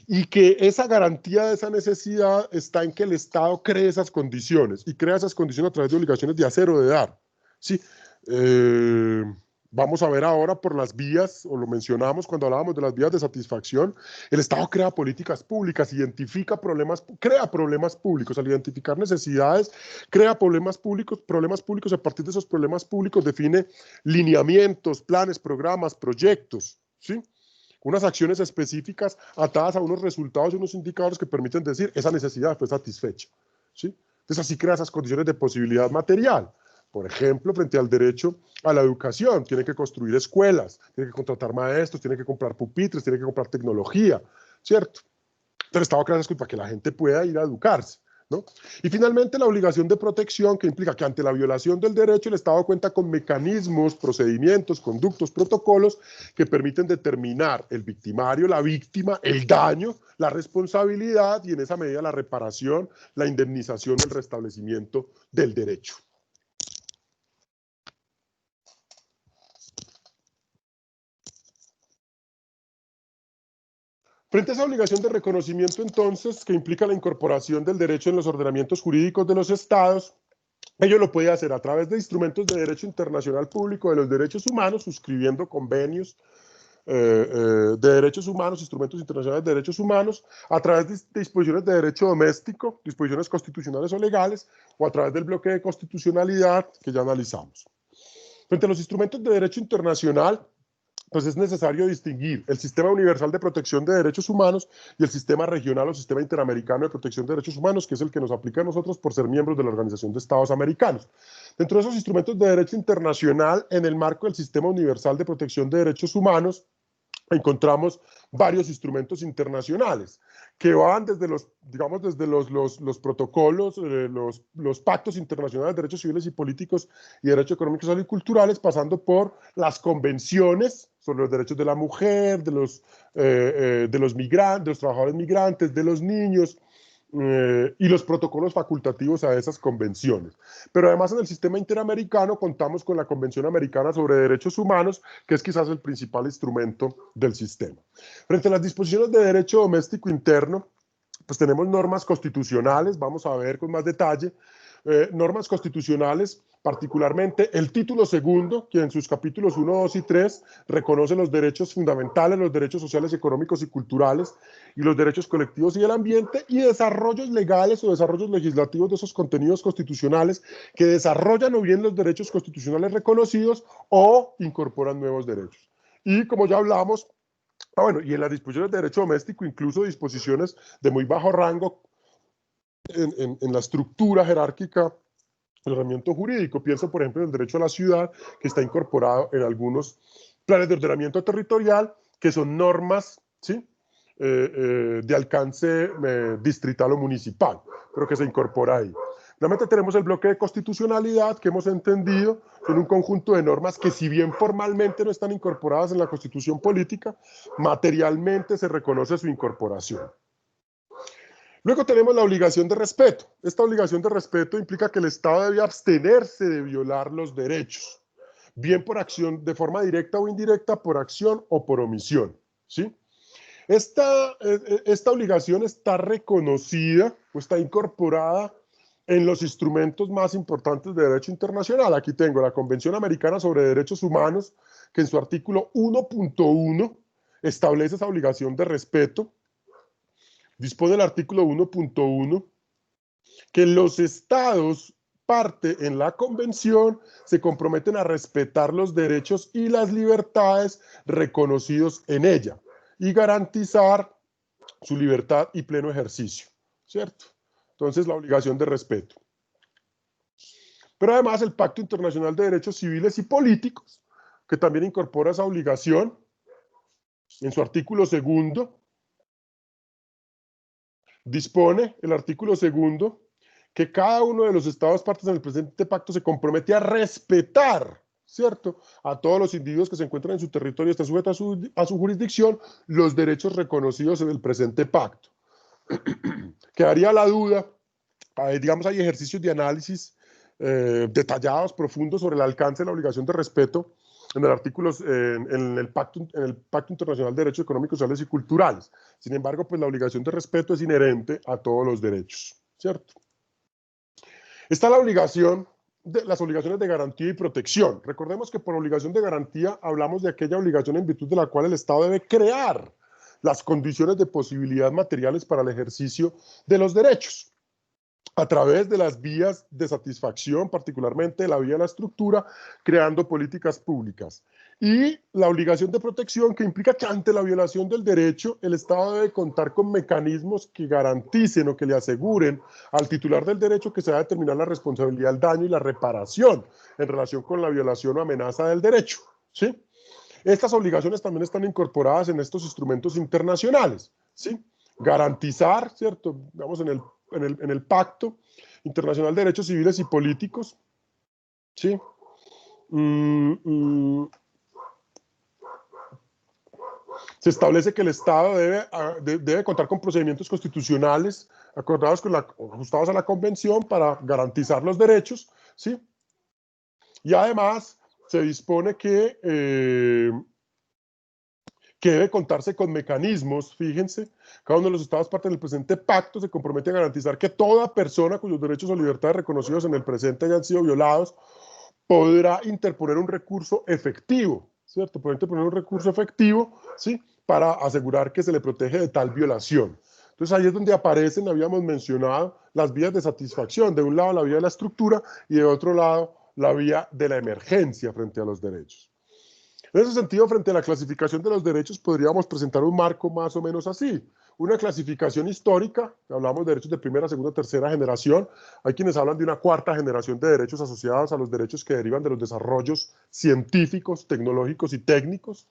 Y que esa garantía de esa necesidad está en que el Estado cree esas condiciones, y crea esas condiciones a través de obligaciones de hacer o de dar, ¿sí? vamos a ver ahora por las vías, o lo mencionamos cuando hablábamos de las vías de satisfacción. El Estado crea políticas públicas, identifica problemas, crea problemas públicos. Al identificar necesidades, crea problemas públicos, a partir de esos problemas públicos define lineamientos, planes, programas, proyectos, ¿sí? Unas acciones específicas atadas a unos resultados y unos indicadores que permiten decir esa necesidad fue satisfecha, ¿sí? Entonces así crea esas condiciones de posibilidad material. Por ejemplo, frente al derecho a la educación, tiene que construir escuelas, tiene que contratar maestros, tiene que comprar pupitres, tiene que comprar tecnología, ¿cierto? Entonces el Estado crea esas cosas para que la gente pueda ir a educarse, ¿no? Y finalmente la obligación de protección, que implica que ante la violación del derecho el Estado cuenta con mecanismos, procedimientos, conductos, protocolos que permiten determinar el victimario, la víctima, el daño, la responsabilidad y en esa medida la reparación, la indemnización o el restablecimiento del derecho. Frente a esa obligación de reconocimiento, entonces, que implica la incorporación del derecho en los ordenamientos jurídicos de los estados, ello lo puede hacer a través de instrumentos de derecho internacional público de los derechos humanos, suscribiendo convenios de derechos humanos, instrumentos internacionales de derechos humanos, a través de disposiciones de derecho doméstico, disposiciones constitucionales o legales, o a través del bloque de constitucionalidad que ya analizamos. Frente a los instrumentos de derecho internacional, pues es necesario distinguir el Sistema Universal de Protección de Derechos Humanos y el Sistema Regional o Sistema Interamericano de Protección de Derechos Humanos, que es el que nos aplica a nosotros por ser miembros de la Organización de Estados Americanos. Dentro de esos instrumentos de derecho internacional, en el marco del Sistema Universal de Protección de Derechos Humanos, encontramos varios instrumentos internacionales que van desde los, digamos, desde los protocolos, los pactos internacionales de derechos civiles y políticos y derechos económicos, sociales y culturales, pasando por las convenciones sobre los derechos de la mujer, de los migrantes, de los trabajadores migrantes, de los niños, y los protocolos facultativos a esas convenciones. Pero además en el sistema interamericano contamos con la Convención Americana sobre Derechos Humanos, que es quizás el principal instrumento del sistema. Frente a las disposiciones de derecho doméstico interno, pues tenemos normas constitucionales, vamos a ver con más detalle, normas constitucionales, particularmente el título segundo, que en sus capítulos 1, 2 y 3 reconoce los derechos fundamentales, los derechos sociales, económicos y culturales, y los derechos colectivos y del ambiente, y desarrollos legales o desarrollos legislativos de esos contenidos constitucionales que desarrollan o bien los derechos constitucionales reconocidos o incorporan nuevos derechos. Y como ya hablamos, bueno, y en las disposiciones de derecho doméstico, incluso disposiciones de muy bajo rango en la estructura jerárquica del ordenamiento jurídico. Pienso, por ejemplo, en el derecho a la ciudad, que está incorporado en algunos planes de ordenamiento territorial, que son normas, ¿sí?, de alcance distrital o municipal, pero que se incorpora ahí. Realmente tenemos el bloque de constitucionalidad que hemos entendido, son un conjunto de normas que si bien formalmente no están incorporadas en la constitución política, materialmente se reconoce su incorporación. Luego tenemos la obligación de respeto. Esta obligación de respeto implica que el Estado debe abstenerse de violar los derechos, bien por acción, de forma directa o indirecta, por acción o por omisión, ¿sí? Esta obligación está reconocida o está incorporada en los instrumentos más importantes de derecho internacional. Aquí tengo la Convención Americana sobre Derechos Humanos, que en su artículo 1.1 establece esa obligación de respeto. Dispone el artículo 1.1 que los estados parte en la convención se comprometen a respetar los derechos y las libertades reconocidos en ella y garantizar su libertad y pleno ejercicio, ¿cierto? Entonces, la obligación de respeto. Pero además el Pacto Internacional de Derechos Civiles y Políticos, que también incorpora esa obligación en su artículo segundo, dispone el artículo segundo que cada uno de los estados partes en el presente pacto se compromete a respetar, ¿cierto?, a todos los individuos que se encuentran en su territorio y están sujetos a su jurisdicción, los derechos reconocidos en el presente pacto. Quedaría la duda, digamos, hay ejercicios de análisis detallados, profundos sobre el alcance de la obligación de respeto en el Pacto Internacional de Derechos Económicos, Sociales y Culturales. Sin embargo, pues la obligación de respeto es inherente a todos los derechos, ¿cierto? Está la obligación las obligaciones de garantía y protección. Recordemos que por obligación de garantía hablamos de aquella obligación en virtud de la cual el Estado debe crear las condiciones de posibilidad materiales para el ejercicio de los derechos, a través de las vías de satisfacción, particularmente la vía de la estructura, creando políticas públicas. Y la obligación de protección, que implica que ante la violación del derecho, el Estado debe contar con mecanismos que garanticen o que le aseguren al titular del derecho que se va a determinar la responsabilidad del daño y la reparación en relación con la violación o amenaza del derecho, ¿sí? Estas obligaciones también están incorporadas en estos instrumentos internacionales, ¿sí? Garantizar, ¿cierto? Digamos, en el Pacto Internacional de Derechos Civiles y Políticos, ¿sí? Se establece que el Estado debe contar con procedimientos constitucionales ajustados a la Convención para garantizar los derechos, ¿sí? Y además se dispone que debe contarse con mecanismos, fíjense, cada uno de los estados parte del presente pacto se compromete a garantizar que toda persona cuyos derechos o libertades reconocidos en el presente hayan sido violados podrá interponer un recurso efectivo, ¿cierto? Podrá interponer un recurso efectivo, ¿sí? Para asegurar que se le protege de tal violación. Entonces ahí es donde aparecen, habíamos mencionado, las vías de satisfacción, de un lado la vía de la estructura y de otro lado la vía de la emergencia frente a los derechos. En ese sentido, frente a la clasificación de los derechos, podríamos presentar un marco más o menos así. Una clasificación histórica, hablamos de derechos de primera, segunda, tercera generación. Hay quienes hablan de una cuarta generación de derechos asociados a los derechos que derivan de los desarrollos científicos, tecnológicos y técnicos.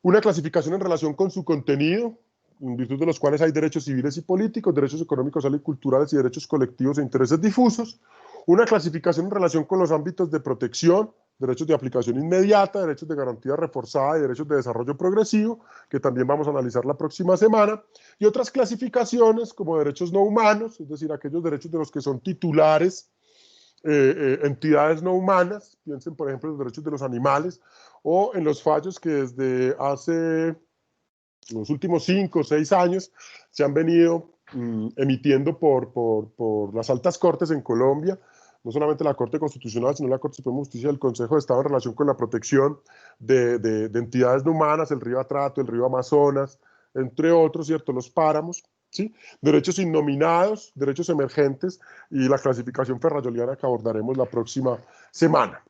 Una clasificación en relación con su contenido, en virtud de los cuales hay derechos civiles y políticos, derechos económicos, sociales y culturales y derechos colectivos e intereses difusos. Una clasificación en relación con los ámbitos de protección, derechos de aplicación inmediata, derechos de garantía reforzada y derechos de desarrollo progresivo, que también vamos a analizar la próxima semana, y otras clasificaciones como derechos no humanos, es decir, aquellos derechos de los que son titulares entidades no humanas, piensen por ejemplo en los derechos de los animales, o en los fallos que desde hace los últimos 5 o 6 años se han venido emitiendo por las altas cortes en Colombia, no solamente la Corte Constitucional, sino la Corte Suprema de Justicia del Consejo de Estado en relación con la protección de entidades no humanas, el río Atrato, el río Amazonas, entre otros, ¿cierto? Los páramos, ¿sí? Derechos innominados, derechos emergentes y la clasificación ferrayoliana que abordaremos la próxima semana.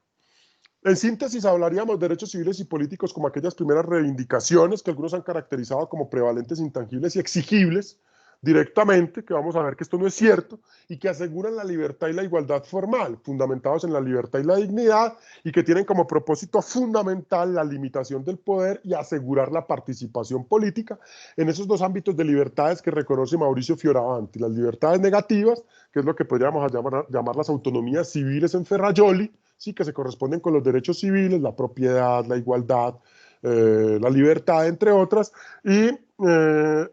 En síntesis, hablaríamos de derechos civiles y políticos como aquellas primeras reivindicaciones que algunos han caracterizado como prevalentes, intangibles y exigibles directamente, que vamos a ver que esto no es cierto, y que aseguran la libertad y la igualdad formal, fundamentados en la libertad y la dignidad, y que tienen como propósito fundamental la limitación del poder y asegurar la participación política en esos dos ámbitos de libertades que reconoce Mauricio Fioravanti, las libertades negativas, que es lo que podríamos llamar las autonomías civiles en Ferrajoli, sí, que se corresponden con los derechos civiles, la propiedad, la igualdad, la libertad, entre otras, y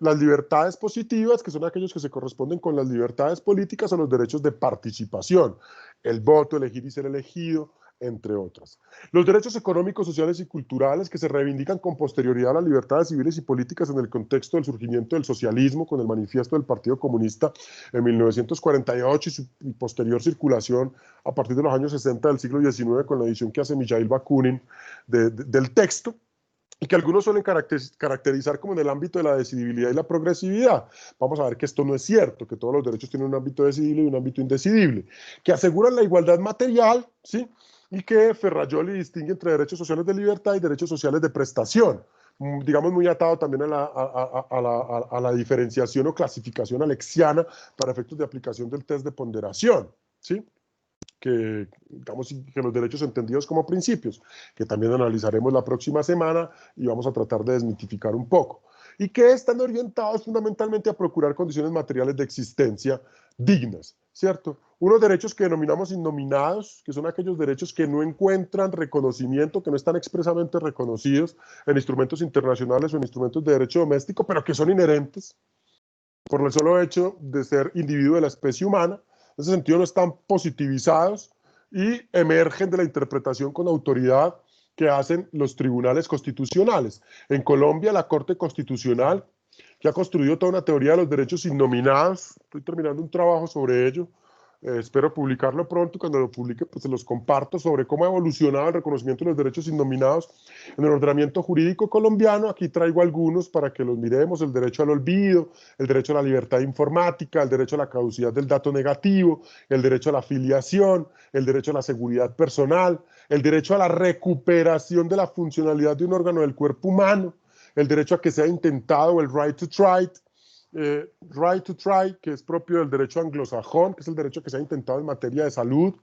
las libertades positivas, que son aquellos que se corresponden con las libertades políticas o los derechos de participación, el voto, elegir y ser elegido, entre otras. Los derechos económicos, sociales y culturales que se reivindican con posterioridad a las libertades civiles y políticas en el contexto del surgimiento del socialismo con el manifiesto del Partido Comunista en 1948 y su posterior circulación a partir de los años 60 del siglo XIX con la edición que hace Mijail Bakunin del texto, y que algunos suelen caracterizar como en el ámbito de la decidibilidad y la progresividad. Vamos a ver que esto no es cierto, que todos los derechos tienen un ámbito decidible y un ámbito indecidible, que aseguran la igualdad material, ¿sí? Y que Ferrajoli distingue entre derechos sociales de libertad y derechos sociales de prestación, digamos muy atado también a la diferenciación o clasificación alexiana para efectos de aplicación del test de ponderación, ¿sí? Digamos, que los derechos entendidos como principios, que también analizaremos la próxima semana y vamos a tratar de desmitificar un poco, y que están orientados fundamentalmente a procurar condiciones materiales de existencia dignas, ¿cierto? Unos derechos que denominamos innominados, que son aquellos derechos que no encuentran reconocimiento, que no están expresamente reconocidos en instrumentos internacionales o en instrumentos de derecho doméstico, pero que son inherentes por el solo hecho de ser individuo de la especie humana. En ese sentido no están positivizados y emergen de la interpretación con autoridad que hacen los tribunales constitucionales. En Colombia, la Corte Constitucional, que ha construido toda una teoría de los derechos innominados, estoy terminando un trabajo sobre ello, Espero publicarlo pronto. Cuando lo publique, pues se los comparto sobre cómo ha evolucionado el reconocimiento de los derechos innominados en el ordenamiento jurídico colombiano. Aquí traigo algunos para que los miremos: el derecho al olvido, el derecho a la libertad informática, el derecho a la caducidad del dato negativo, el derecho a la filiación, el derecho a la seguridad personal, el derecho a la recuperación de la funcionalidad de un órgano del cuerpo humano, el derecho a que sea intentado, el right to try, que es propio del derecho anglosajón, que es el derecho que se ha intentado en materia de salud,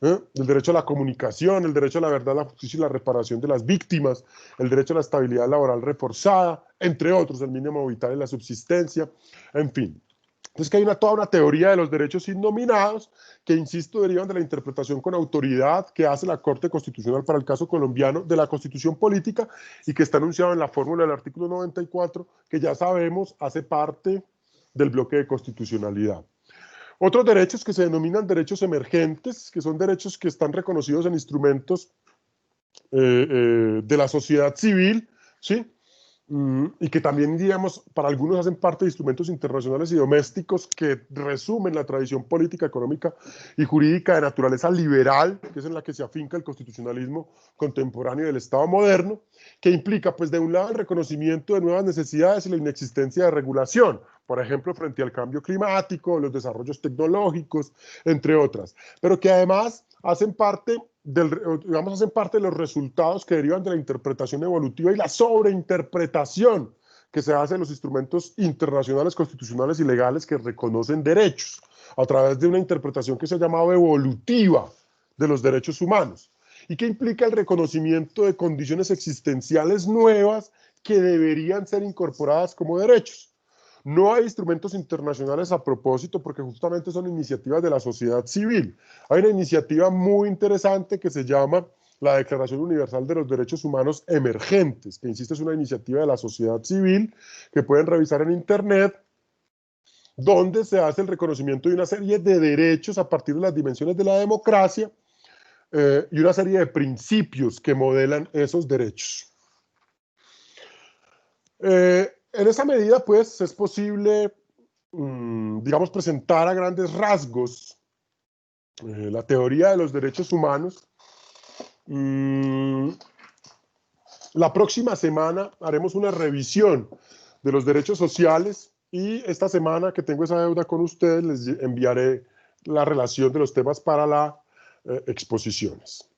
el derecho a la comunicación, el derecho a la verdad, la justicia y la reparación de las víctimas, el derecho a la estabilidad laboral reforzada, entre otros, el mínimo vital y la subsistencia, en fin. Entonces que hay toda una teoría de los derechos innominados que, insisto, derivan de la interpretación con autoridad que hace la Corte Constitucional para el caso colombiano de la Constitución Política y que está anunciado en la fórmula del artículo 94, que ya sabemos hace parte del bloque de constitucionalidad. Otros derechos que se denominan derechos emergentes, que son derechos que están reconocidos en instrumentos de la sociedad civil, ¿sí? Y que también, digamos, para algunos hacen parte de instrumentos internacionales y domésticos que resumen la tradición política, económica y jurídica de naturaleza liberal, que es en la que se afinca el constitucionalismo contemporáneo del Estado moderno, que implica, pues, de un lado, el reconocimiento de nuevas necesidades y la inexistencia de regulación, por ejemplo, frente al cambio climático, los desarrollos tecnológicos, entre otras, pero que además hacen parte hacen parte de los resultados que derivan de la interpretación evolutiva y la sobreinterpretación que se hace en los instrumentos internacionales, constitucionales y legales que reconocen derechos a través de una interpretación que se ha llamado evolutiva de los derechos humanos y que implica el reconocimiento de condiciones existenciales nuevas que deberían ser incorporadas como derechos. No hay instrumentos internacionales a propósito porque justamente son iniciativas de la sociedad civil. Hay una iniciativa muy interesante que se llama la Declaración Universal de los Derechos Humanos Emergentes, que, insisto, es una iniciativa de la sociedad civil que pueden revisar en internet, donde se hace el reconocimiento de una serie de derechos a partir de las dimensiones de la democracia y una serie de principios que modelan esos derechos. En esa medida, pues, es posible, digamos, presentar a grandes rasgos la teoría de los derechos humanos. La próxima semana haremos una revisión de los derechos sociales y esta semana que tengo esa deuda con ustedes les enviaré la relación de los temas para las exposiciones.